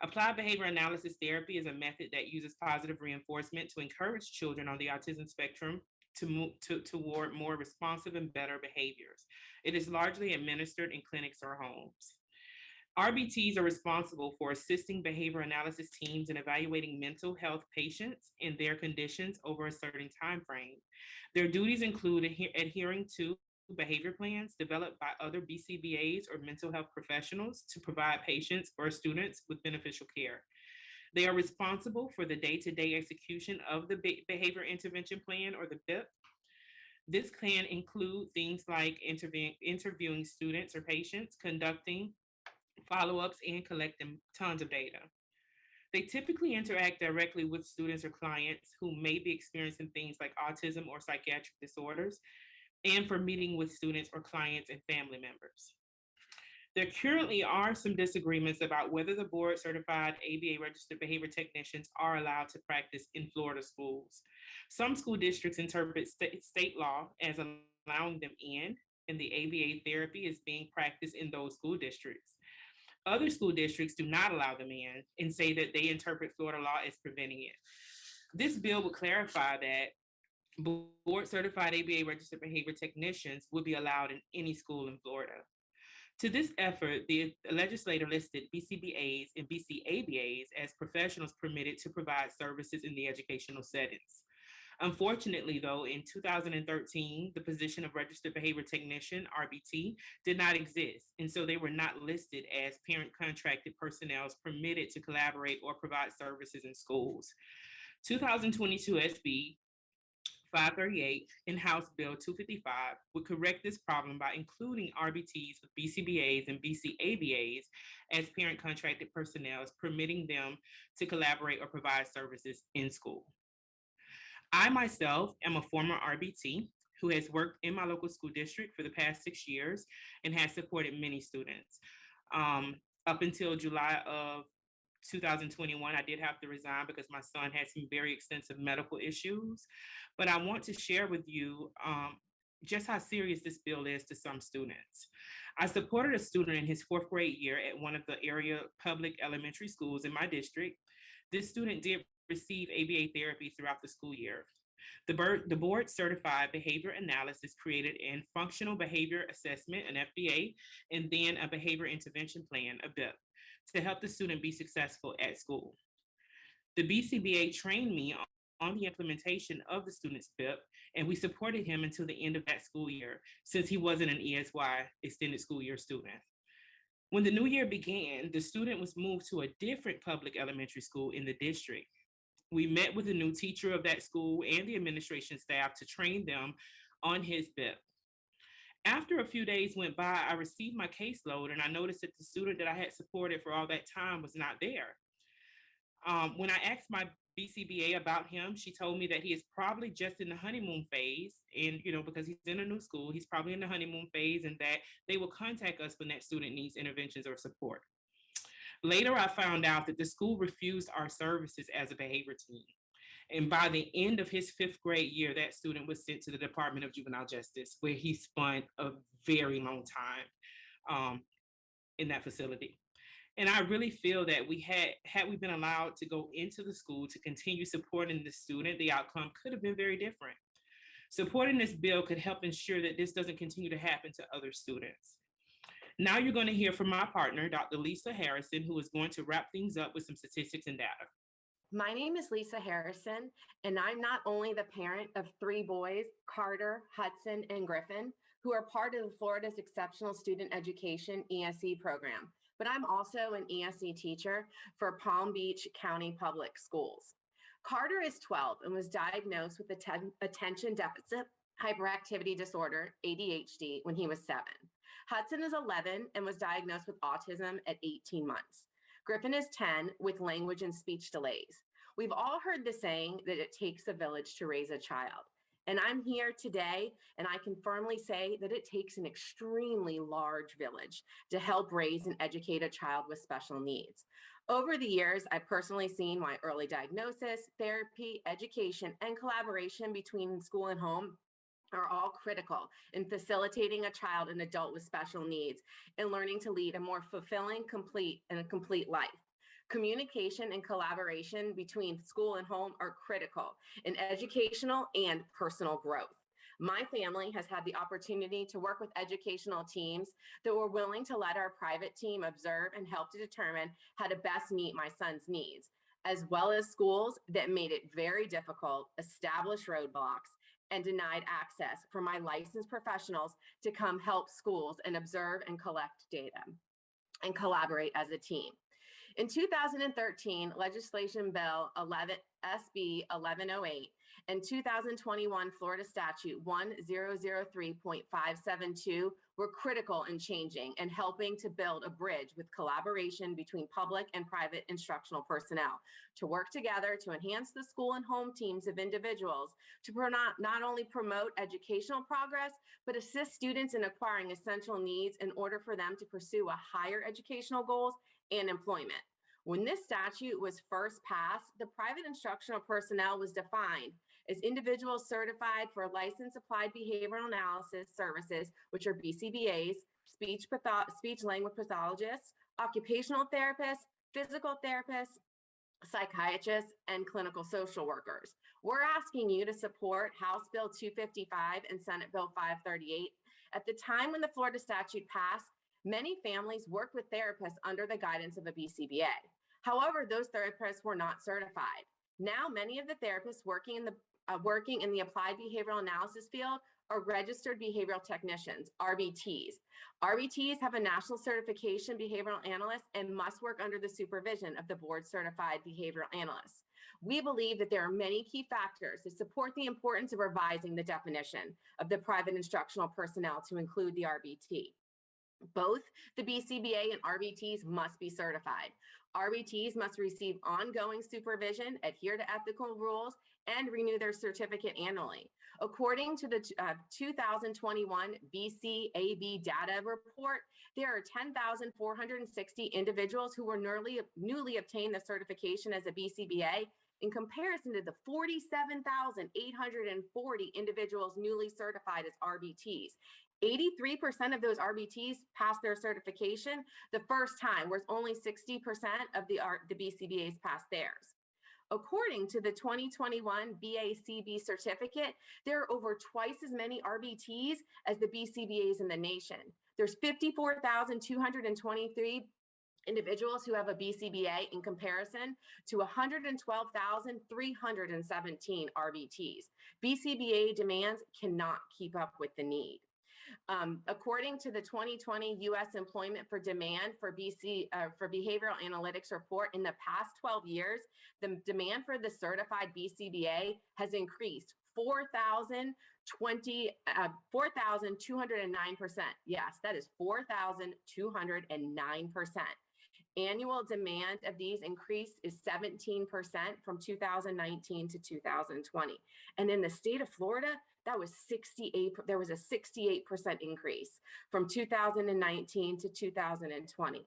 Applied behavior analysis therapy is a method that uses positive reinforcement to encourage children on the autism spectrum to move toward more responsive and better behaviors. It is largely administered in clinics or homes. RBTs are responsible for assisting behavior analysis teams in evaluating mental health patients and their conditions over a certain time frame. Their duties include adhering to behavior plans developed by other BCBAs or mental health professionals to provide patients or students with beneficial care. They are responsible for the day-to-day execution of the behavior intervention plan or the BIP. This can include things like interviewing students or patients, conducting follow-ups, and collecting tons of data. They typically interact directly with students or clients who may be experiencing things like autism or psychiatric disorders, and for meeting with students or clients and family members. There currently are some disagreements about whether the board certified ABA registered behavior technicians are allowed to practice in Florida schools. Some school districts interpret state law as allowing them in, and the ABA therapy is being practiced in those school districts. Other school districts do not allow them in and say that they interpret Florida law as preventing it. This bill would clarify that board certified ABA registered behavior technicians would be allowed in any school in Florida. To this effort, the legislator listed BCBAs and BCABAs as professionals permitted to provide services in the educational settings. Unfortunately, though, in 2013, the position of registered behavior technician, RBT, did not exist, and so they were not listed as parent contracted personnel permitted to collaborate or provide services in schools. 2022 SB 538 and House Bill 255 would correct this problem by including RBTs with BCBAs and BCABAs as parent contracted personnel, permitting them to collaborate or provide services in school. I myself am a former RBT who has worked in my local school district for the past 6 years and has supported many students. Up until July of 2021, I did have to resign because my son had some very extensive medical issues. But I want to share with you just how serious this bill is to some students. I supported a student in his 4th grade year at one of the area public elementary schools in my district. This student did receive ABA therapy throughout the school year. The board certified behavior analysis created in functional behavior assessment, an FBA, and then a behavior intervention plan, a BIP, to help the student be successful at school. The BCBA trained me on the implementation of the student's BIP, and we supported him until the end of that school year, since he wasn't an ESY extended school year student. When the new year began, the student was moved to a different public elementary school in the district. We met with the new teacher of that school and the administration staff to train them on his PIP. After a few days went by, I received my caseload and I noticed that the student that I had supported for all that time was not there. When I asked my BCBA about him, she told me that he is probably just in the honeymoon phase. And, because he's in a new school, he's probably in the honeymoon phase, and that they will contact us when that student needs interventions or support. Later, I found out that the school refused our services as a behavior team. And by the end of his 5th grade year, that student was sent to the Department of Juvenile Justice, where he spent a very long time in that facility. And I really feel that had we been allowed to go into the school to continue supporting the student, the outcome could have been very different. Supporting this bill could help ensure that this doesn't continue to happen to other students. Now you're going to hear from my partner, Dr. Lisa Harrison, who is going to wrap things up with some statistics and data. My name is Lisa Harrison, and I'm not only the parent of 3 boys, Carter, Hudson, and Griffin, who are part of Florida's Exceptional Student Education ESE program, but I'm also an ESE teacher for Palm Beach County Public Schools. Carter is 12 and was diagnosed with attention deficit hyperactivity disorder, ADHD, when he was 7. Hudson is 11 and was diagnosed with autism at 18 months. Griffin is 10 with language and speech delays. We've all heard the saying that it takes a village to raise a child. And I'm here today, and I can firmly say that it takes an extremely large village to help raise and educate a child with special needs. Over the years, I've personally seen why early diagnosis, therapy, education, and collaboration between school and home are all critical in facilitating a child and adult with special needs and learning to lead a more fulfilling, complete life. Communication and collaboration between school and home are critical in educational and personal growth. My family has had the opportunity to work with educational teams that were willing to let our private team observe and help to determine how to best meet my son's needs, as well as schools that made it very difficult, established roadblocks, and denied access for my licensed professionals to come help schools and observe and collect data and collaborate as a team. In 2013, legislation bill SB 1108 and 2021 Florida statute 1003.572 were critical in changing and helping to build a bridge with collaboration between public and private instructional personnel to work together to enhance the school and home teams of individuals to not only promote educational progress, but assist students in acquiring essential needs in order for them to pursue a higher educational goals and employment. When this statute was first passed, the private instructional personnel was defined as individuals certified for licensed applied behavioral analysis services, which are BCBAs, speech language pathologists, occupational therapists, physical therapists, psychiatrists, and clinical social workers. We're asking you to support House Bill 255 and Senate Bill 538. At the time when the Florida statute passed, many families worked with therapists under the guidance of a BCBA. However, those therapists were not certified. Now, many of the therapists working in the applied behavioral analysis field are registered behavioral technicians, RBTs. RBTs have a national certification behavioral analyst and must work under the supervision of the board certified behavioral analysts. We believe that there are many key factors that support the importance of revising the definition of the private instructional personnel to include the RBT. Both the BCBA and RBTs must be certified. RBTs must receive ongoing supervision, adhere to ethical rules, and renew their certificate annually. According to the 2021 BCAB data report, there are 10,460 individuals who were newly obtained the certification as a BCBA in comparison to the 47,840 individuals newly certified as RBTs. 83% of those RBTs passed their certification the first time, whereas only 60% of the BCBAs passed theirs. According to the 2021 BACB certificate, there are over twice as many RBTs as the BCBAs in the nation. There's 54,223 individuals who have a BCBA in comparison to 112,317 RBTs. BCBA demands cannot keep up with the need. According to the 2020 U.S. Employment for Demand for Behavioral Analytics report, in the past 12 years, the demand for the certified BCBA has increased 4,209%. Yes, that is 4,209%. Annual demand of these increase is 17% from 2019 to 2020. And in the state of Florida, that was 68. There was a 68% increase from 2019 to 2020.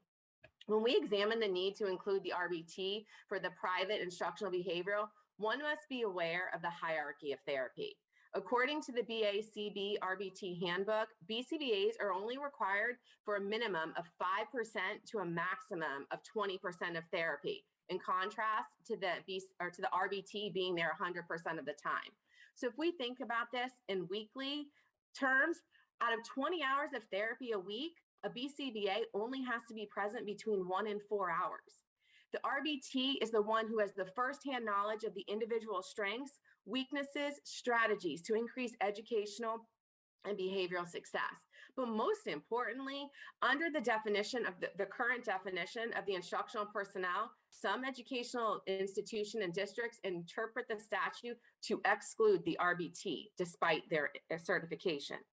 When we examine the need to include the RBT for the private instructional behavioral, one must be aware of the hierarchy of therapy. According to the BACB RBT handbook, BCBAs are only required for a minimum of 5% to a maximum of 20% of therapy, in contrast to the RBT being there 100% of the time. So if we think about this in weekly terms, out of 20 hours of therapy a week, a BCBA only has to be present between 1 and 4 hours. The RBT is the one who has the firsthand knowledge of the individual strengths, weaknesses, strategies to increase educational and behavioral success. But most importantly, under the definition of the current definition of the instructional personnel, some educational institution and districts interpret the statute to exclude the RBT despite their certification.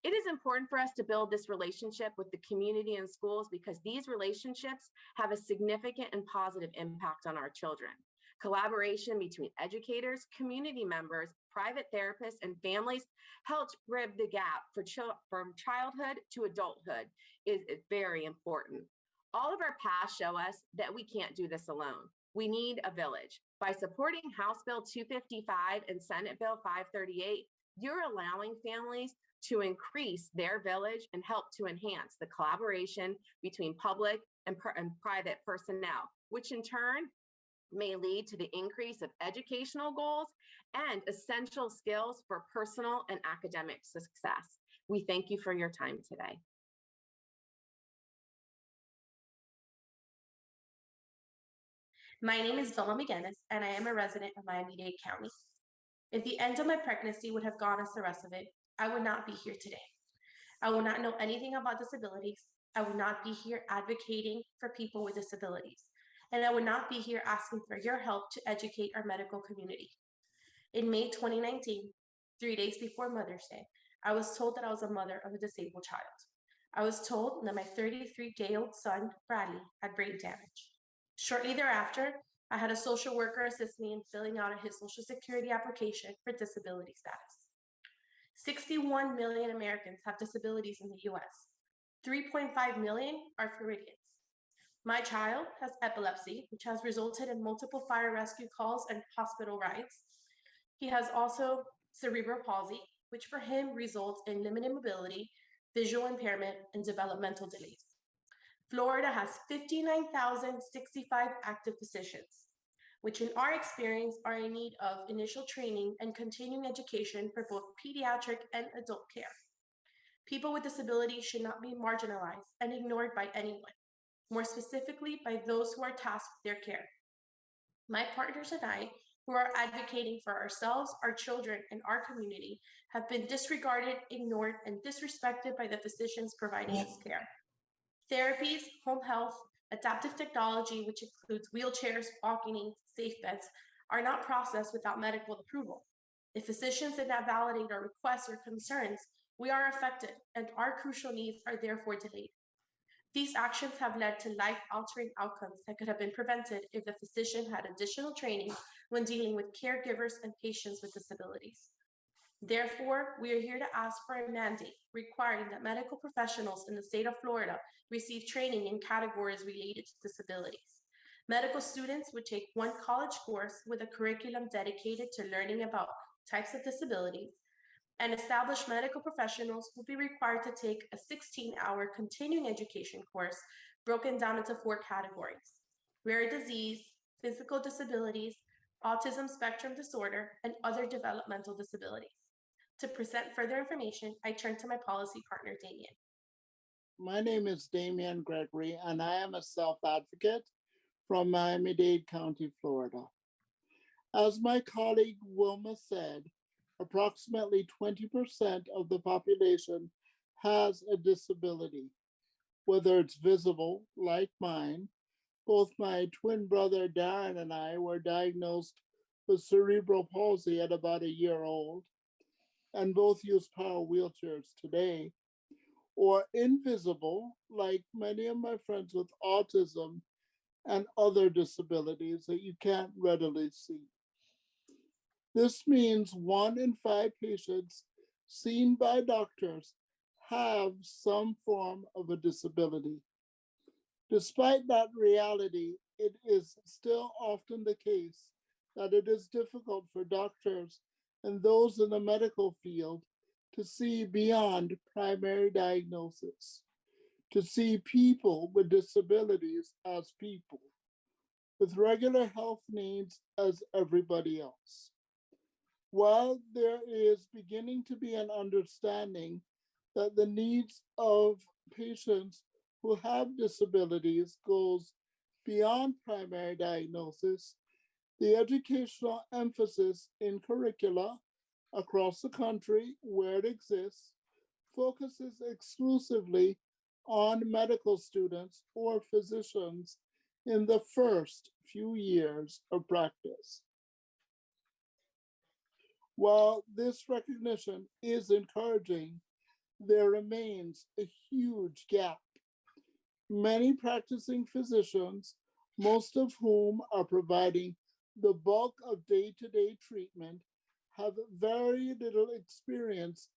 It is important for us to build this relationship with the community and schools because these relationships have a significant and positive impact on our children. Collaboration between educators, community members, private therapists, and families helps bridge the gap from childhood to adulthood is very important. All of our past show us that we can't do this alone. We need a village. By supporting House Bill 255 and Senate Bill 538, you're allowing families to increase their village and help to enhance the collaboration between public and private personnel, which in turn may lead to the increase of educational goals and essential skills for personal and academic success. We thank you for your time today. My name is Vilma McGinnis, and I am a resident of Miami-Dade County. If the end of my pregnancy would have gone as the rest of it, I would not be here today. I would not know anything about disabilities. I would not be here advocating for people with disabilities. And I would not be here asking for your help to educate our medical community. In May 2019, 3 days before Mother's Day, I was told that I was a mother of a disabled child. I was told that my 33-day-old son, Bradley, had brain damage. Shortly thereafter, I had a social worker assist me in filling out his Social Security application for disability status. 61 million Americans have disabilities in the US. 3.5 million are Floridians. My child has epilepsy, which has resulted in multiple fire rescue calls and hospital rides. He has also cerebral palsy, which for him results in limited mobility, visual impairment, and developmental delays. Florida has 59,065 active physicians, which in our experience are in need of initial training and continuing education for both pediatric and adult care. People with disabilities should not be marginalized and ignored by anyone, more specifically by those who are tasked with their care. My partners and I, who are advocating for ourselves, our children, and our community, have been disregarded, ignored, and disrespected by the physicians providing us care. Therapies, home health, adaptive technology, which includes wheelchairs, balconies, safe beds, are not processed without medical approval. If physicians did not validate our requests or concerns, we are affected, and our crucial needs are therefore delayed. These actions have led to life-altering outcomes that could have been prevented if the physician had additional training when dealing with caregivers and patients with disabilities. Therefore, we are here to ask for a mandate requiring that medical professionals in the state of Florida receive training in categories related to disabilities. Medical students would take one college course with a curriculum dedicated to learning about types of disabilities, and established medical professionals will be required to take a 16-hour continuing education course broken down into 4 categories: rare disease, physical disabilities, autism spectrum disorder, and other developmental disabilities. To present further information, I turn to my policy partner, Damien. My name is Damian Gregory, and I am a self-advocate from Miami-Dade County, Florida. As my colleague Wilma said, approximately 20% of the population has a disability, whether it's visible, like mine. Both my twin brother Darren and I were diagnosed with cerebral palsy at about a year old, and both use power wheelchairs today, or invisible, like many of my friends with autism and other disabilities that you can't readily see. This means 1 in 5 patients seen by doctors have some form of a disability. Despite that reality, it is still often the case that it is difficult for doctors and those in the medical field to see beyond primary diagnosis, to see people with disabilities as people, with regular health needs as everybody else. While there is beginning to be an understanding that the needs of patients who have disabilities goes beyond primary diagnosis, the educational emphasis in curricula across the country where it exists focuses exclusively on medical students or physicians in the first few years of practice. While this recognition is encouraging, there remains a huge gap. Many practicing physicians, most of whom are providing the bulk of day-to-day treatment, have very little experience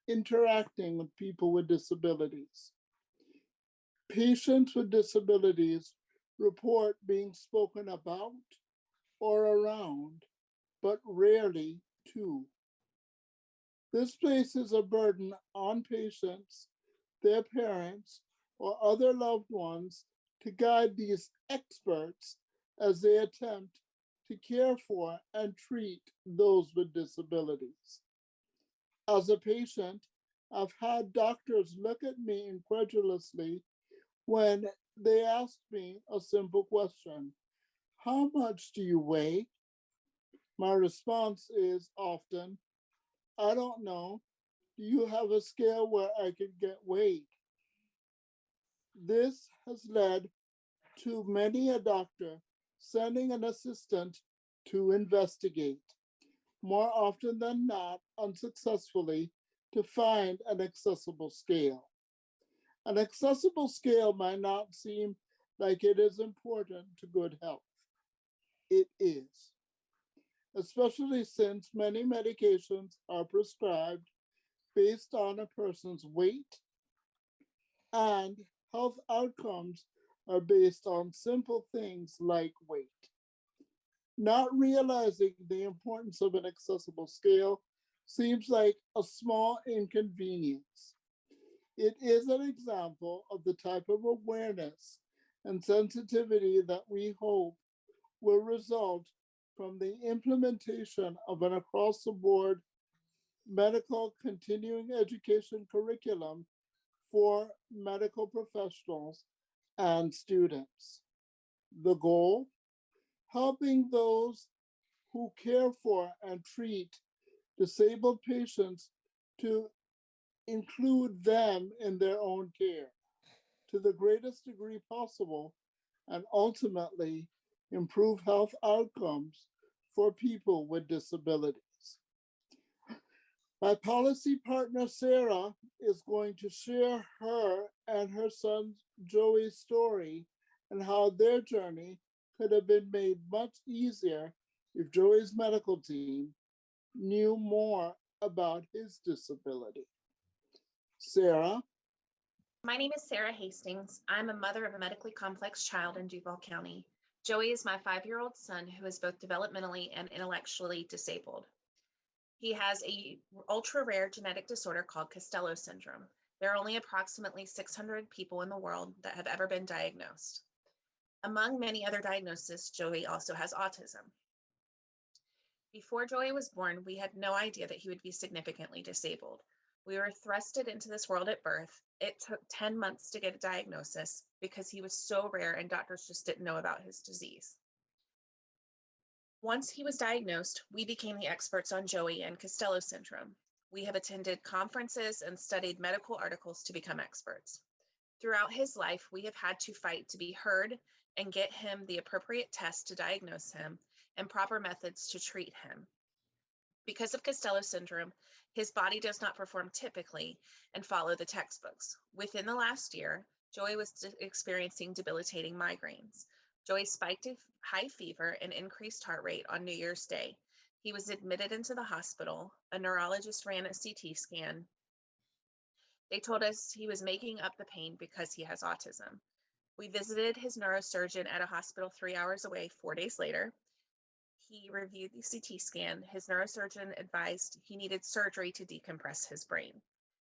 interacting with people with disabilities. Patients with disabilities report being spoken about or around, but rarely to. This places a burden on patients, their parents, or other loved ones to guide these experts as they attempt to care for and treat those with disabilities. As a patient, I've had doctors look at me incredulously when they ask me a simple question: how much do you weigh? My response is often, I don't know. Do you have a scale where I can get weighed? This has led to many a doctor sending an assistant to investigate, more often than not unsuccessfully, to find an accessible scale. An accessible scale might not seem like it is important to good health. It is, especially since many medications are prescribed based on a person's weight, and health outcomes are based on simple things like weight. Not realizing the importance of an accessible scale seems like a small inconvenience. It is an example of the type of awareness and sensitivity that we hope will result from the implementation of an across-the-board medical continuing education curriculum for medical professionals and students. The goal? Helping those who care for and treat disabled patients to include them in their own care to the greatest degree possible, and ultimately improve health outcomes for people with disabilities. My policy partner, Sarah, is going to share her and her son Joey's story and how their journey could have been made much easier if Joey's medical team knew more about his disability. Sarah? My name is Sarah Hastings. I'm a mother of a medically complex child in Duval County. Joey is my 5-year-old son who is both developmentally and intellectually disabled. He has a ultra-rare genetic disorder called Costello syndrome. There are only approximately 600 people in the world that have ever been diagnosed. Among many other diagnoses, Joey also has autism. Before Joey was born, we had no idea that he would be significantly disabled. We were thrusted into this world at birth. It took 10 months to get a diagnosis because he was so rare and doctors just didn't know about his disease. Once he was diagnosed, we became the experts on Joey and Costello syndrome. We have attended conferences and studied medical articles to become experts. Throughout his life, we have had to fight to be heard and get him the appropriate tests to diagnose him and proper methods to treat him. Because of Costello syndrome, his body does not perform typically and follow the textbooks. Within the last year, Joey was experiencing debilitating migraines. Joey spiked a high fever and increased heart rate on New Year's Day. He was admitted into the hospital. A neurologist ran a CT scan. They told us he was making up the pain because he has autism. We visited his neurosurgeon at a hospital 3 hours away 4 days later. He reviewed the CT scan. His neurosurgeon advised he needed surgery to decompress his brain.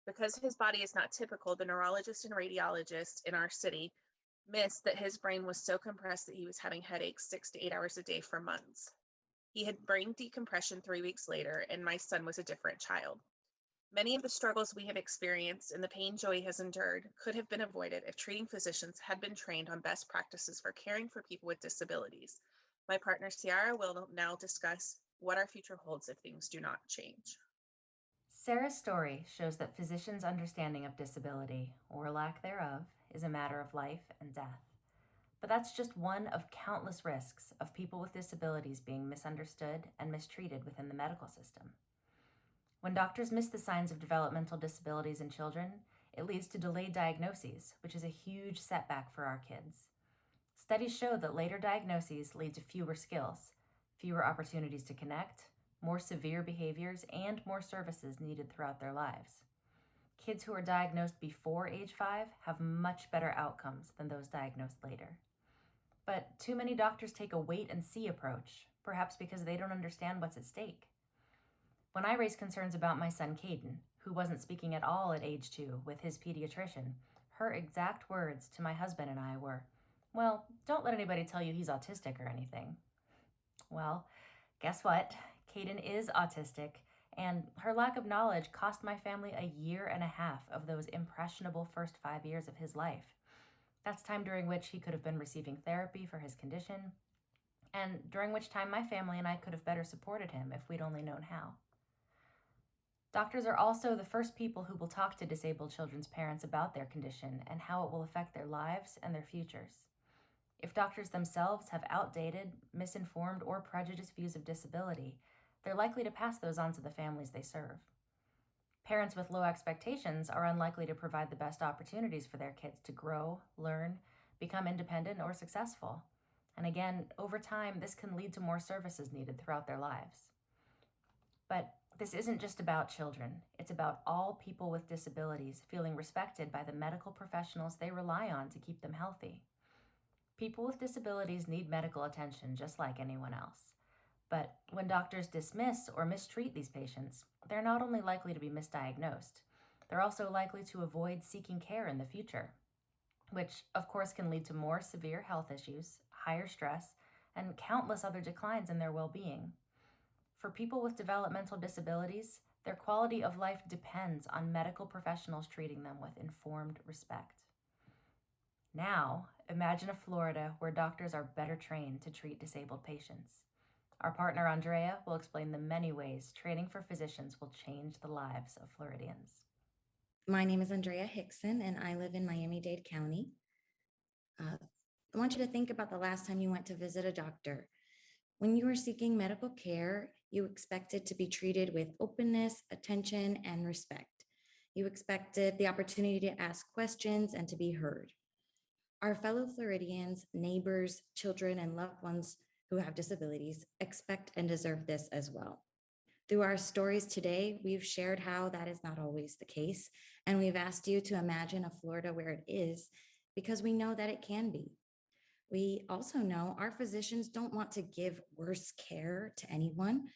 Because his body is not typical, the neurologist and radiologist in our city missed that his brain was so compressed that he was having headaches 6 to 8 hours a day for months. He had brain decompression 3 weeks later, and my son was a different child. Many of the struggles we have experienced and the pain Joey has endured could have been avoided if treating physicians had been trained on best practices for caring for people with disabilities. My partner, Ciara, will now discuss what our future holds if things do not change. Sarah's story shows that physicians' understanding of disability, or lack thereof, is a matter of life and death. But that's just one of countless risks of people with disabilities being misunderstood and mistreated within the medical system. When doctors miss the signs of developmental disabilities in children, it leads to delayed diagnoses, which is a huge setback for our kids. Studies show that later diagnoses lead to fewer skills, fewer opportunities to connect, more severe behaviors, and more services needed throughout their lives. Kids who are diagnosed before age 5 have much better outcomes than those diagnosed later. But too many doctors take a wait-and-see approach, perhaps because they don't understand what's at stake. When I raised concerns about my son Caden, who wasn't speaking at all at age 2 with his pediatrician, her exact words to my husband and I were, "Well, don't let anybody tell you he's autistic or anything." Well, guess what? Caden is autistic, and her lack of knowledge cost my family a 1.5 years of those impressionable first 5 years of his life. That's time during which he could have been receiving therapy for his condition, and during which time my family and I could have better supported him if we'd only known how. Doctors are also the first people who will talk to disabled children's parents about their condition and how it will affect their lives and their futures. If doctors themselves have outdated, misinformed, or prejudiced views of disability, they're likely to pass those on to the families they serve. Parents with low expectations are unlikely to provide the best opportunities for their kids to grow, learn, become independent, or successful. And again, over time, this can lead to more services needed throughout their lives. But this isn't just about children. It's about all people with disabilities feeling respected by the medical professionals they rely on to keep them healthy. People with disabilities need medical attention just like anyone else. But when doctors dismiss or mistreat these patients, they're not only likely to be misdiagnosed, they're also likely to avoid seeking care in the future, which of course can lead to more severe health issues, higher stress, and countless other declines in their well-being. For people with developmental disabilities, their quality of life depends on medical professionals treating them with informed respect. Now, imagine a Florida where doctors are better trained to treat disabled patients. Our partner Andrea will explain the many ways training for physicians will change the lives of Floridians. My name is Andrea Hickson, and I live in Miami-Dade County. I want you to think about the last time you went to visit a doctor. When you were seeking medical care, you expected to be treated with openness, attention, and respect. You expected the opportunity to ask questions and to be heard. Our fellow Floridians, neighbors, children, and loved ones who have disabilities expect and deserve this as well. Through our stories today, we've shared how that is not always the case, and we've asked you to imagine a Florida where it is, because we know that it can be. We also know our physicians don't want to give worse care to anyone,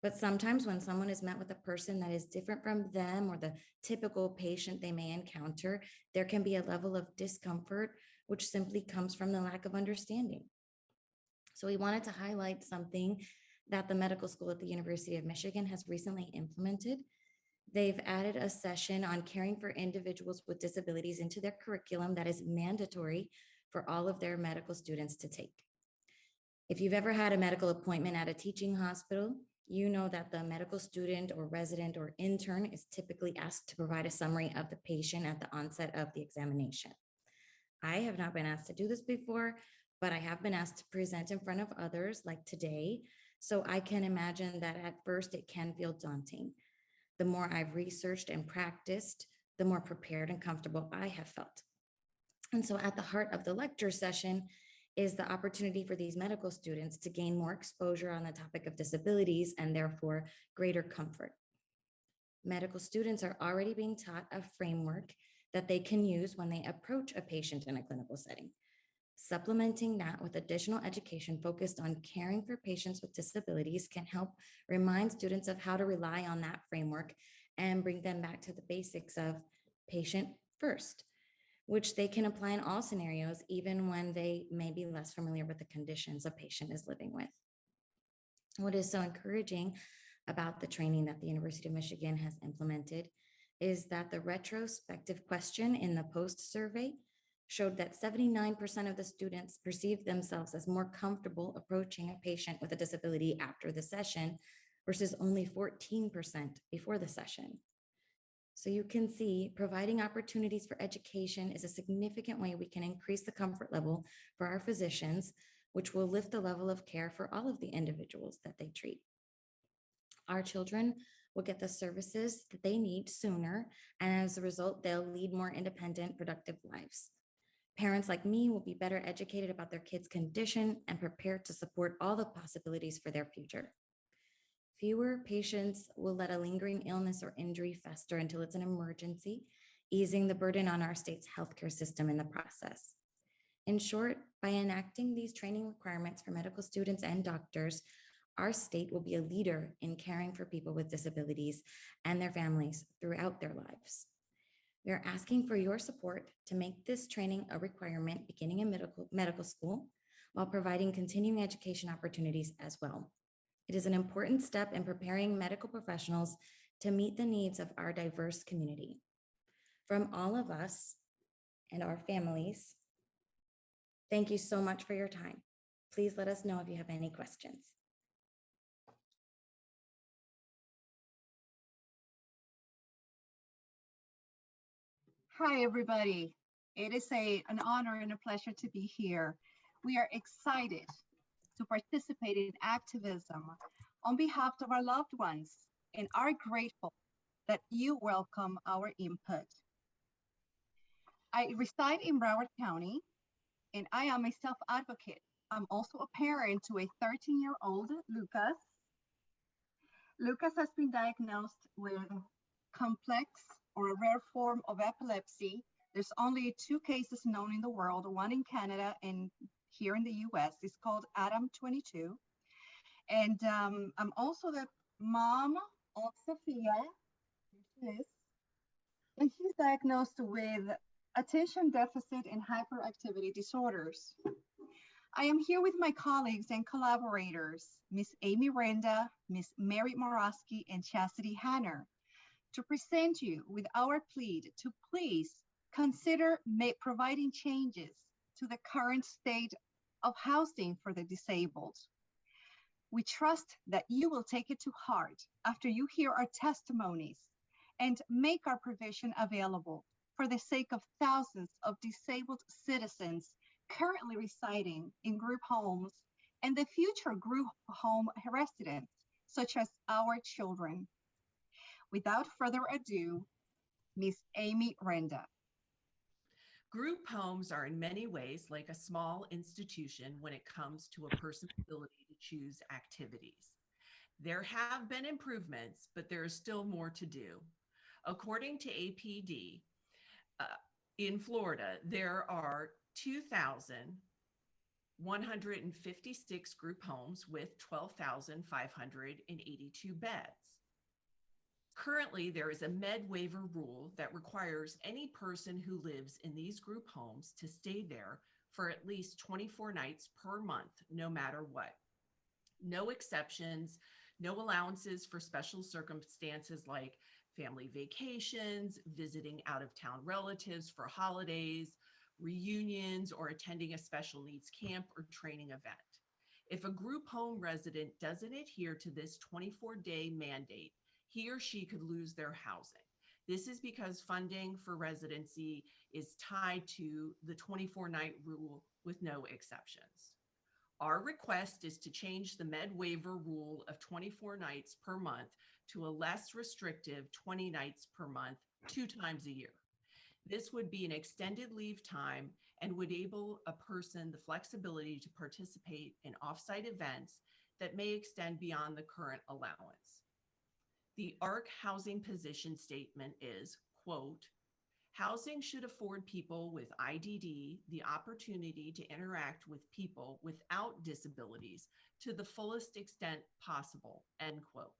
but sometimes when someone is met with a person that is different from them or the typical patient they may encounter, there can be a level of discomfort, which simply comes from the lack of understanding. So we wanted to highlight something that the medical school at the University of Michigan has recently implemented. They've added a session on caring for individuals with disabilities into their curriculum that is mandatory for all of their medical students to take. If you've ever had a medical appointment at a teaching hospital, You know that the medical student or resident or intern is typically asked to provide a summary of the patient at the onset of the examination. I have not been asked to do this before, but I have been asked to present in front of others like today. So I can imagine that at first it can feel daunting. The more I've researched and practiced, the more prepared and comfortable I have felt. And so at the heart of the lecture session is the opportunity for these medical students to gain more exposure on the topic of disabilities and therefore greater comfort. Medical students are already being taught a framework that they can use when they approach a patient in a clinical setting. Supplementing that with additional education focused on caring for patients with disabilities can help remind students of how to rely on that framework and bring them back to the basics of patient first, which they can apply in all scenarios, even when they may be less familiar with the conditions a patient is living with. What is so encouraging about the training that the University of Michigan has implemented is that the retrospective question in the post survey showed that 79% of the students perceived themselves as more comfortable approaching a patient with a disability after the session versus only 14% before the session. So you can see providing opportunities for education is a significant way we can increase the comfort level for our physicians, which will lift the level of care for all of the individuals that they treat. Our children will get the services that they need sooner, and as a result, they'll lead more independent, productive lives. Parents like me will be better educated about their kids' condition and prepared to support all the possibilities for their future. Fewer patients will let a lingering illness or injury fester until it's an emergency, easing the burden on our state's healthcare system in the process. In short, by enacting these training requirements for medical students and doctors, our state will be a leader in caring for people with disabilities and their families throughout their lives. We are asking for your support to make this training a requirement beginning in medical school while providing continuing education opportunities as well. It is an important step in preparing medical professionals to meet the needs of our diverse community. From all of us and our families, thank you so much for your time. Please let us know if you have any questions. Hi, everybody. It is an honor and a pleasure to be here. We are excited to participate in activism on behalf of our loved ones and are grateful that you welcome our input. I reside in Broward County, and I am a self-advocate. I'm also a parent to a 13-year-old, Lucas. Lucas has been diagnosed with complex or a rare form of epilepsy. There's only 2 cases known in the world, one in Canada and here in the US. It's called Adam 22. And I'm also the mom of Sophia. Here she is. And she's diagnosed with attention deficit and hyperactivity disorders. I am here with my colleagues and collaborators, Miss Amy Renda, Miss Mary Marowski, and Chastity Hanner, to present you with our plea to please consider providing changes to the current state of housing for the disabled. We trust that you will take it to heart after you hear our testimonies and make our provision available for the sake of thousands of disabled citizens currently residing in group homes and the future group home residents, such as our children. Without further ado, Miss Amy Renda. Group homes are in many ways like a small institution when it comes to a person's ability to choose activities. There have been improvements, but there is still more to do. According to APD, in Florida, there are 2,156 group homes with 12,582 beds. Currently, there is a med waiver rule that requires any person who lives in these group homes to stay there for at least 24 nights per month, no matter what. No exceptions, no allowances for special circumstances like family vacations, visiting out-of-town relatives for holidays, reunions, or attending a special needs camp or training event. If a group home resident doesn't adhere to this 24-day mandate, he or she could lose their housing. This is because funding for residency is tied to the 24-night rule with no exceptions. Our request is to change the med waiver rule of 24 nights per month to a less restrictive 20 nights per month, 2 times a year. This would be an extended leave time and would enable a person the flexibility to participate in offsite events that may extend beyond the current allowance. The ARC housing position statement is, quote, housing should afford people with IDD the opportunity to interact with people without disabilities to the fullest extent possible, end quote.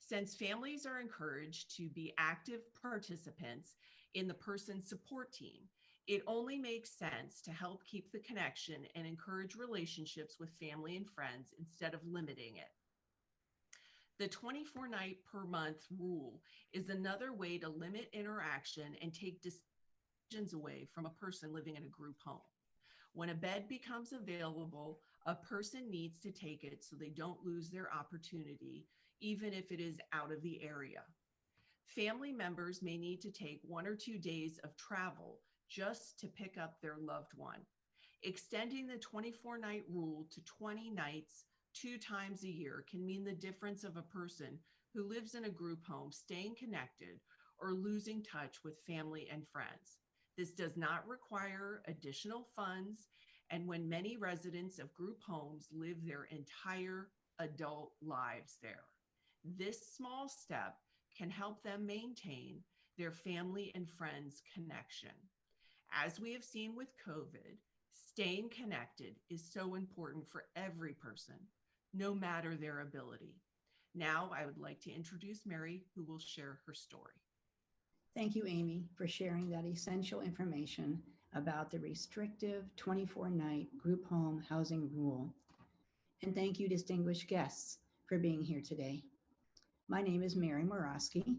Since families are encouraged to be active participants in the person's support team, it only makes sense to help keep the connection and encourage relationships with family and friends instead of limiting it. The 24-night per month rule is another way to limit interaction and take decisions away from a person living in a group home. When a bed becomes available, a person needs to take it so they don't lose their opportunity, even if it is out of the area. Family members may need to take 1 or 2 days of travel just to pick up their loved one. Extending the 24-night rule to 20 nights 2 times a year can mean the difference of a person who lives in a group home staying connected or losing touch with family and friends. This does not require additional funds, and when many residents of group homes live their entire adult lives there, this small step can help them maintain their family and friends connection. As we have seen with COVID, staying connected is so important for every person, no matter their ability. Now, I would like to introduce Mary, who will share her story. Thank you, Amy, for sharing that essential information about the restrictive 24-night group home housing rule. And thank you, distinguished guests, for being here today. My name is Mary Marowski,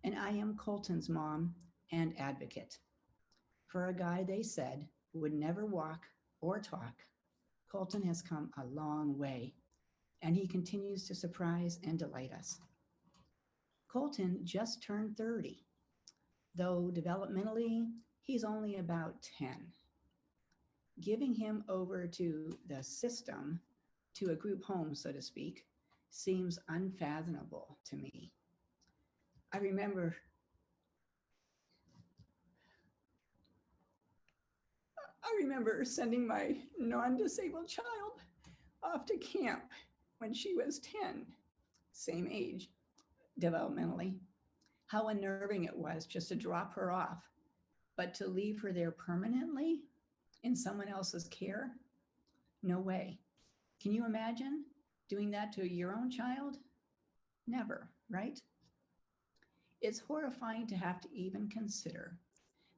and I am Colton's mom and advocate. For a guy they said would never walk or talk, Colton has come a long way, and he continues to surprise and delight us. Colton just turned 30, though developmentally, he's only about 10. Giving him over to the system, to a group home, so to speak, seems unfathomable to me. I remember sending my non-disabled child off to camp when she was 10, same age developmentally. How unnerving it was just to drop her off, but to leave her there permanently in someone else's care? No way. Can you imagine doing that to your own child? Never, right? It's horrifying to have to even consider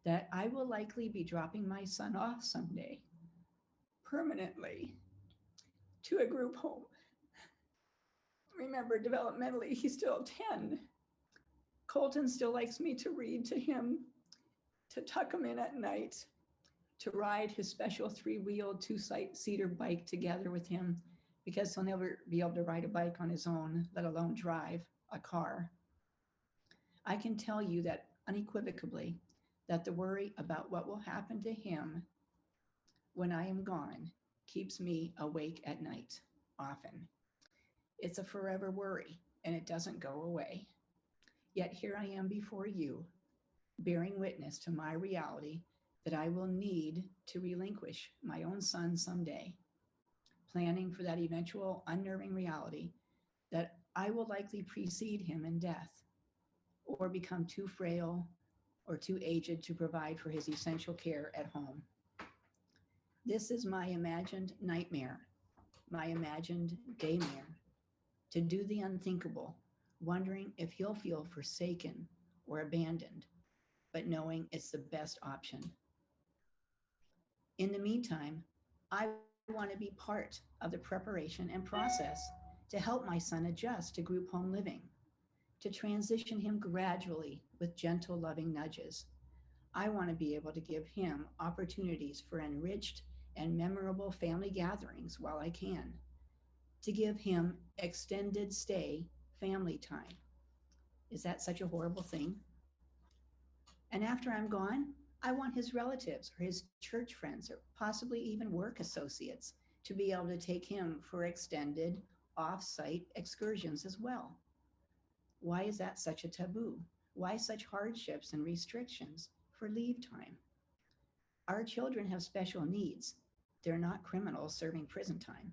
that I will likely be dropping my son off someday, permanently, to a group home. Remember, developmentally, he's still 10. Colton still likes me to read to him, to tuck him in at night, to ride his special 3-wheeled 2-seater bike together with him, because he'll never be able to ride a bike on his own, let alone drive a car. I can tell you that unequivocally that the worry about what will happen to him when I am gone keeps me awake at night often. It's a forever worry, and it doesn't go away. Yet here I am before you, bearing witness to my reality that I will need to relinquish my own son someday, planning for that eventual unnerving reality that I will likely precede him in death or become too frail or too aged to provide for his essential care at home. This is my imagined nightmare, my imagined daymare, to do the unthinkable, wondering if he'll feel forsaken or abandoned, but knowing it's the best option. In the meantime, I want to be part of the preparation and process to help my son adjust to group home living, to transition him gradually with gentle, loving nudges. I want to be able to give him opportunities for enriched and memorable family gatherings while I can, to give him extended stay family time. Is that such a horrible thing? And after I'm gone, I want his relatives or his church friends or possibly even work associates to be able to take him for extended off-site excursions as well. Why is that such a taboo? Why such hardships and restrictions for leave time? Our children have special needs. They're not criminals serving prison time.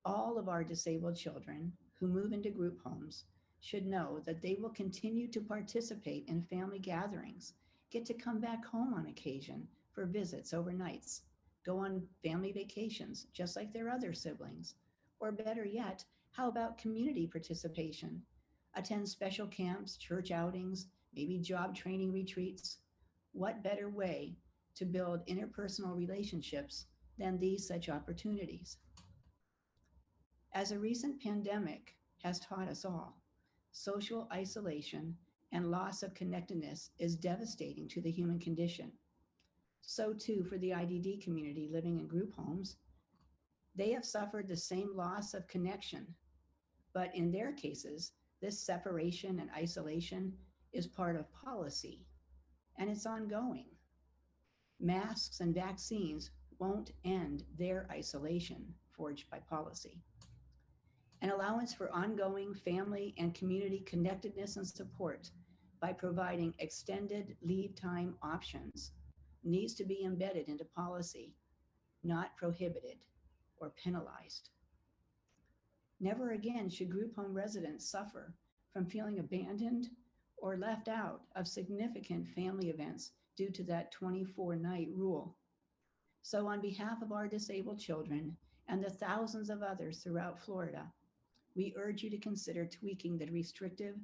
All of our disabled children who move into group homes should know that they will continue to participate in family gatherings, get to come back home on occasion for visits overnights, go on family vacations just like their other siblings, or better yet, how about community participation? Attend special camps, church outings, maybe job training retreats. What better way to build interpersonal relationships than these such opportunities? As a recent pandemic has taught us all, social isolation and loss of connectedness is devastating to the human condition. So too for the IDD community living in group homes. They have suffered the same loss of connection, but in their cases, this separation and isolation is part of policy, and it's ongoing. Masks and vaccines won't end their isolation forged by policy. An allowance for ongoing family and community connectedness and support by providing extended leave time options needs to be embedded into policy, not prohibited or penalized. Never again should group home residents suffer from feeling abandoned or left out of significant family events due to that 24-night rule. So on behalf of our disabled children and the thousands of others throughout Florida, we urge you to consider tweaking the restrictive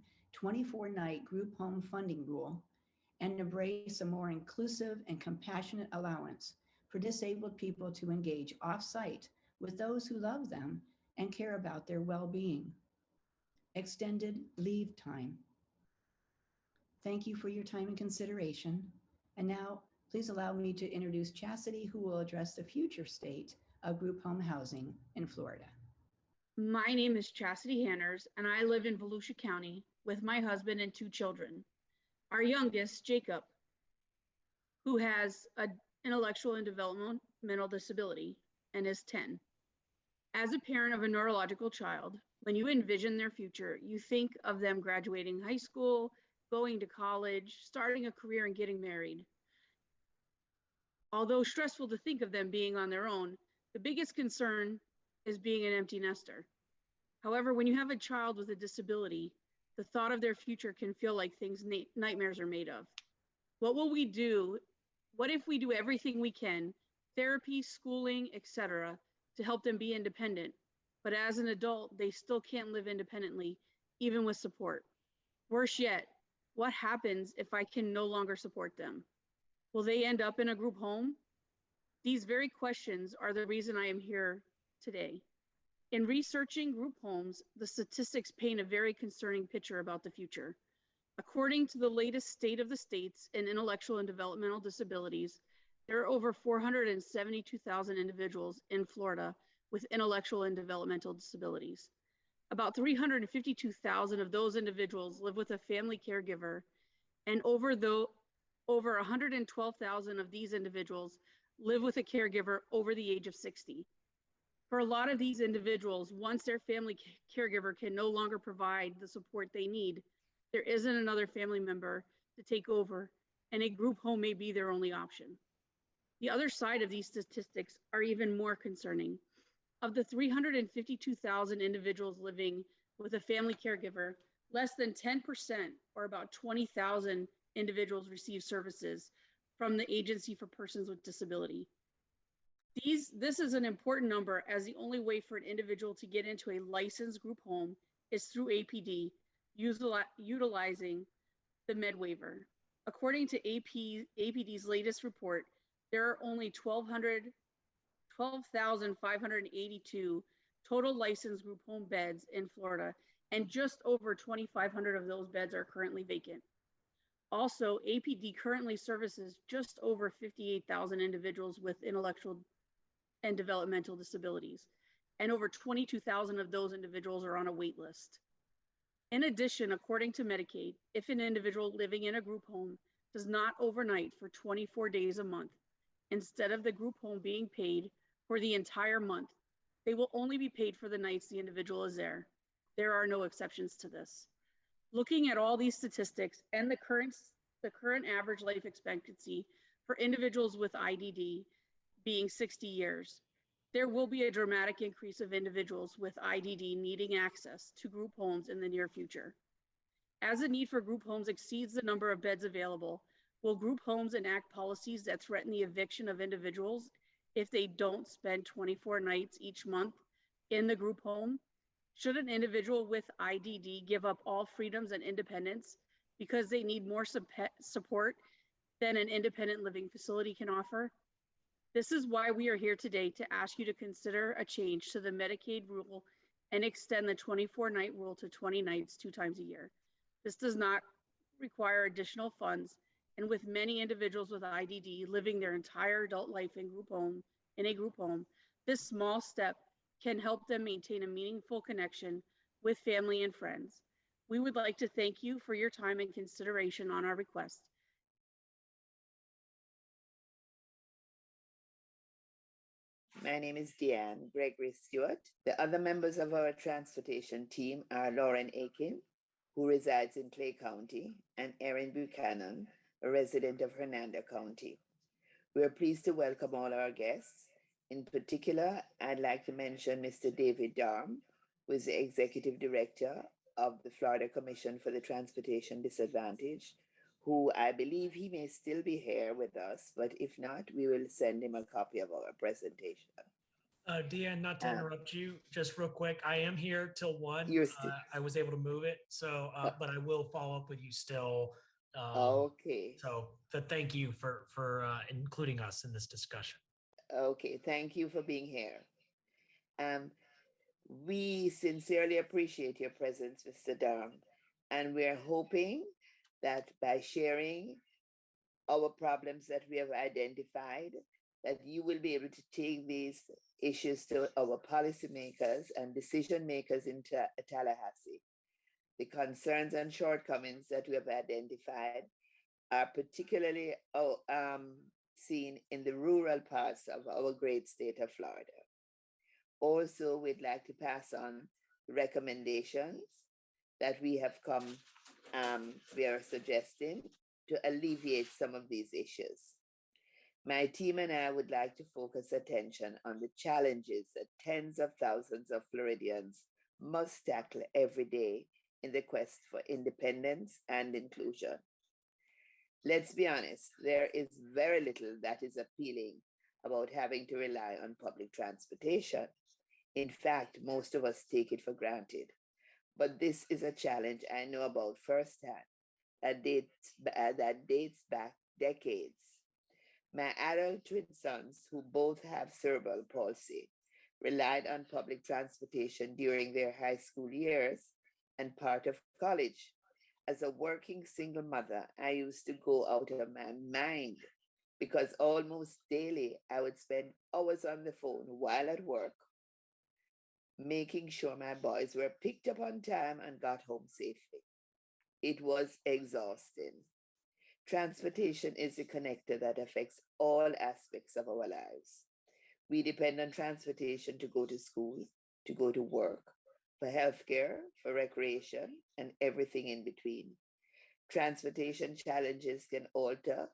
24-night group home funding rule and embrace a more inclusive and compassionate allowance for disabled people to engage off-site with those who love them and care about their well-being. Extended leave time. Thank you for your time and consideration. And now, please allow me to introduce Chastity, who will address the future state of group home housing in Florida. My name is Chastity Hanners, and I live in Volusia County with my husband and 2 children. Our youngest, Jacob, who has an intellectual and developmental disability and is 10. As a parent of a neurological child, when you envision their future, you think of them graduating high school, going to college, starting a career, and getting married. Although stressful to think of them being on their own, the biggest concern is being an empty nester. However, when you have a child with a disability, the thought of their future can feel like things nightmares are made of. What will we do? What if we do everything we can, therapy, schooling, etc., to help them be independent, but as an adult, they still can't live independently, even with support? Worse yet, what happens if I can no longer support them? Will they end up in a group home? These very questions are the reason I am here today. In researching group homes, the statistics paint a very concerning picture about the future. According to the latest State of the States in Intellectual and Developmental Disabilities, there are over 472,000 individuals in Florida with intellectual and developmental disabilities. About 352,000 of those individuals live with a family caregiver, and over 112,000 of these individuals live with a caregiver over the age of 60. For a lot of these individuals, once their family caregiver can no longer provide the support they need, there isn't another family member to take over, and a group home may be their only option. The other side of these statistics are even more concerning. Of the 352,000 individuals living with a family caregiver, less than 10%, or about 20,000 individuals, receive services from the Agency for Persons with Disability. This is an important number, as the only way for an individual to get into a licensed group home is through APD, utilizing the med waiver. According to APD's latest report, there are only 12,582 total licensed group home beds in Florida, and just over 2,500 of those beds are currently vacant. Also, APD currently services just over 58,000 individuals with intellectual and developmental disabilities. and over 22,000 of those individuals are on a wait list. In addition, according to Medicaid, if an individual living in a group home does not overnight for 24 days a month, instead of the group home being paid for the entire month, they will only be paid for the nights the individual is there. There are no exceptions to this. Looking at all these statistics and the current average life expectancy for individuals with IDD being 60 years, there will be a dramatic increase of individuals with IDD needing access to group homes in the near future. As the need for group homes exceeds the number of beds available, will group homes enact policies that threaten the eviction of individuals if they don't spend 24 nights each month in the group home? Should an individual with IDD give up all freedoms and independence because they need more support than an independent living facility can offer? This is why we are here today, to ask you to consider a change to the Medicaid rule and extend the 24-night rule to 20 nights 2 times a year. This does not require additional funds, and with many individuals with IDD living their entire adult life in a group home, this small step can help them maintain a meaningful connection with family and friends. We would like to thank you for your time and consideration on our request. My name is Deanne Gregory Stewart. The other members of our transportation team are Lauren Aiken, who resides in Clay County, and Erin Buchanan, a resident of Hernando County. We are pleased to welcome all our guests. In particular, I'd like to mention Mr. David Darm, who is the Executive Director of the Florida Commission for the Transportation Disadvantaged, who I believe he may still be here with us, but if not, we will send him a copy of our presentation. Deanne, not to interrupt you, just real quick, I am here till 1. I was able to move it, so but I will follow up with you still. Okay. So thank you for including us in this discussion. Okay, thank you for being here. We sincerely appreciate your presence, Mr. Darm, and we're hoping that by sharing our problems that we have identified, that you will be able to take these issues to our policymakers and decision makers in Tallahassee. The concerns and shortcomings that we have identified are particularly seen in the rural parts of our great state of Florida. Also, we'd like to pass on recommendations that we have we are suggesting to alleviate some of these issues. My team and I would like to focus attention on the challenges that tens of thousands of Floridians must tackle every day in the quest for independence and inclusion. Let's be honest, there is very little that is appealing about having to rely on public transportation. In fact, most of us take it for granted. But this is a challenge I know about firsthand that dates back decades. My adult twin sons, who both have cerebral palsy, relied on public transportation during their high school years and part of college. As a working single mother, I used to go out of my mind because almost daily I would spend hours on the phone while at work, making sure my boys were picked up on time and got home safely. It was exhausting. Transportation is a connector that affects all aspects of our lives. We depend on transportation to go to school, to go to work, for healthcare, for recreation, and everything in between. Transportation challenges can alter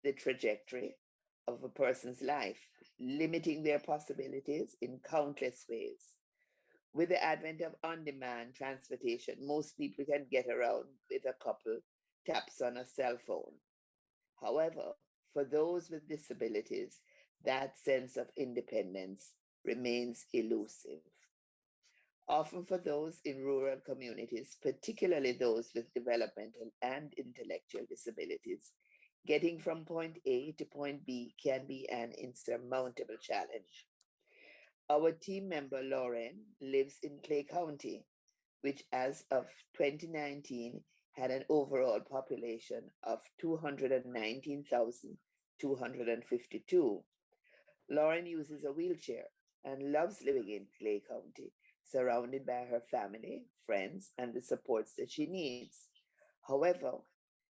the trajectory of a person's life, limiting their possibilities in countless ways. With the advent of on-demand transportation, most people can get around with a couple taps on a cell phone. However, for those with disabilities, that sense of independence remains elusive. Often for those in rural communities, particularly those with developmental and intellectual disabilities, getting from point A to point B can be an insurmountable challenge. Our team member, Lauren, lives in Clay County, which as of 2019 had an overall population of 219,252. Lauren uses a wheelchair and loves living in Clay County, surrounded by her family, friends, and the supports that she needs. However,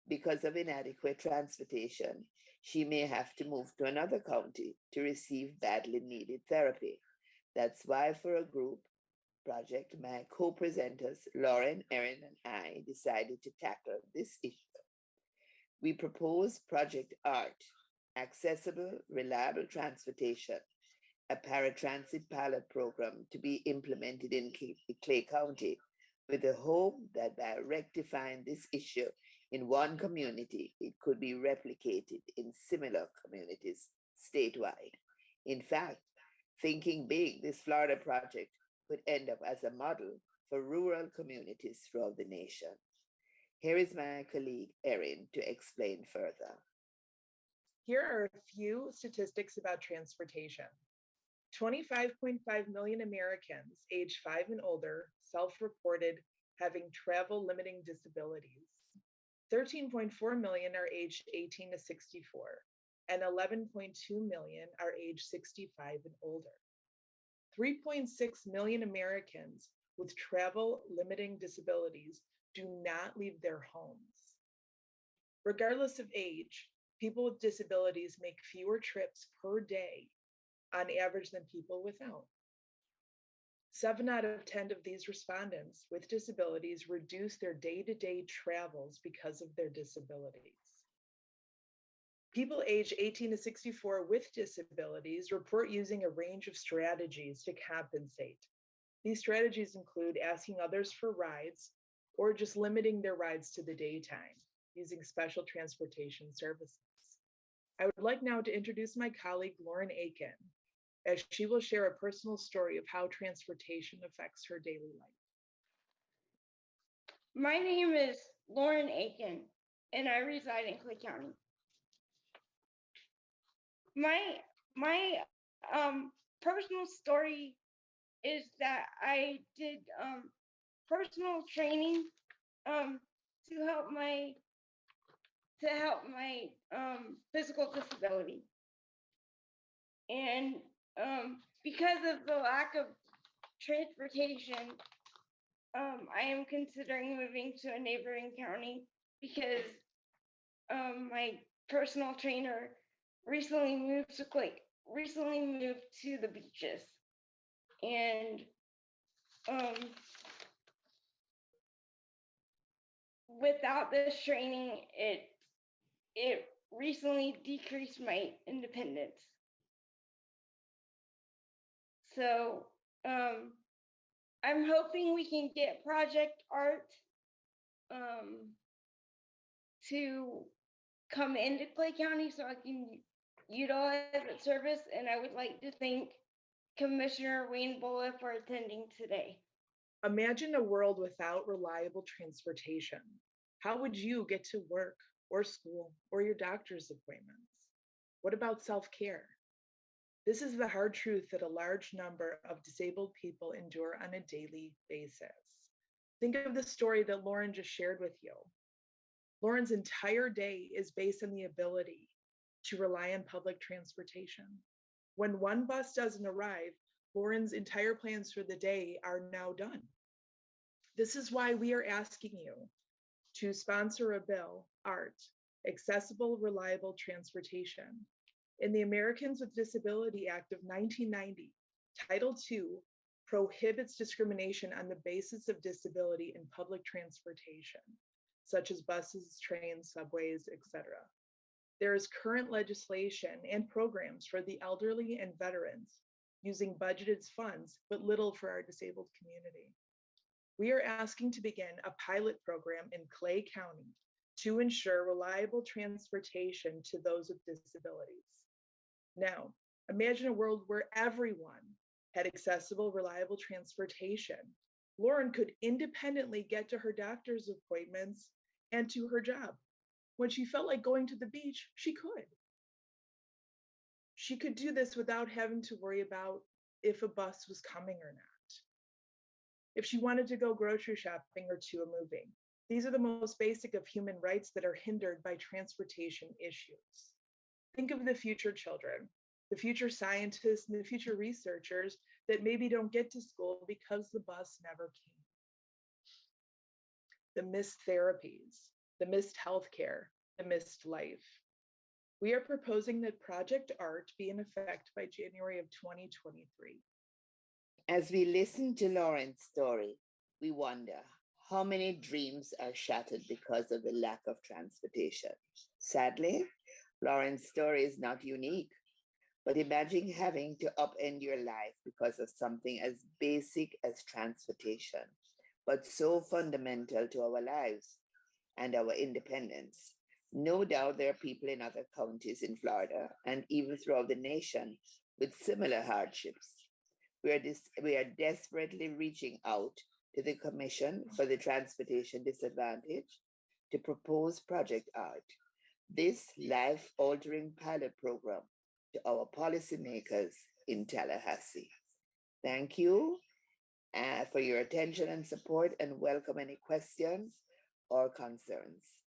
because of inadequate transportation, she may have to move to another county to receive badly needed therapy. That's why, for a group project, my co presenters, Lauren, Erin, and I, decided to tackle this issue. We propose Project ART, Accessible, Reliable Transportation, a paratransit pilot program to be implemented in Clay County, with the hope that by rectifying this issue in one community, it could be replicated in similar communities statewide. In fact, thinking big, this Florida project could end up as a model for rural communities throughout the nation. Here is my colleague Erin to explain further. Here are a few statistics about transportation. 25.5 million Americans aged 5 and older self-reported having travel limiting disabilities. 13.4 million are aged 18 to 64, and 11.2 million are aged 65 and older. 3.6 million Americans with travel limiting disabilities do not leave their homes. Regardless of age, people with disabilities make fewer trips per day on average than people without. 7 out of 10 of these respondents with disabilities reduce their day-to-day travels because of their disabilities. People aged 18 to 64 with disabilities report using a range of strategies to compensate. These strategies include asking others for rides or just limiting their rides to the daytime, using special transportation services. I would like now to introduce my colleague, Lauren Aiken, as she will share a personal story of how transportation affects her daily life. My name is Lauren Aiken, and I reside in Clay County. My personal story is that I did personal training to help my physical disability, and because of the lack of transportation, I am considering moving to a neighboring county because my personal trainer recently moved to the beaches, and without this training, it recently decreased my independence. So I'm hoping we can get Project ART to come into Clay County so I can utilize its service. And I would like to thank Commissioner Wayne Bullough for attending today. Imagine a world without reliable transportation. How would you get to work or school or your doctor's appointments? What about self-care? This is the hard truth that a large number of disabled people endure on a daily basis. Think of the story that Lauren just shared with you. Lauren's entire day is based on the ability to rely on public transportation. When one bus doesn't arrive, Lauren's entire plans for the day are now done. This is why we are asking you to sponsor a bill, ART, Accessible, Reliable Transportation. In the Americans with Disability Act of 1990, Title II prohibits discrimination on the basis of disability in public transportation, such as buses, trains, subways, etc. There is current legislation and programs for the elderly and veterans using budgeted funds, but little for our disabled community. We are asking to begin a pilot program in Clay County to ensure reliable transportation to those with disabilities. Now, imagine a world where everyone had accessible, reliable transportation. Lauren could independently get to her doctor's appointments and to her job. When she felt like going to the beach, she could. She could do this without having to worry about if a bus was coming or not. If she wanted to go grocery shopping or to a movie. These are the most basic of human rights that are hindered by transportation issues. Think of the future children. the future scientists and the future researchers that maybe don't get to school because the bus never came. The missed therapies, the missed healthcare, the missed life. We are proposing that Project ART be in effect by January of 2023. As we listen to Lauren's story, we wonder how many dreams are shattered because of the lack of transportation. Sadly, Lauren's story is not unique, but imagine having to upend your life because of something as basic as transportation, but so fundamental to our lives and our independence. No doubt there are people in other counties in Florida and even throughout the nation with similar hardships. We are desperately reaching out to the Commission for the Transportation Disadvantaged to propose Project ART, this life-altering pilot program, to our policymakers in Tallahassee. Thank you for your attention and support, and welcome any questions or concerns.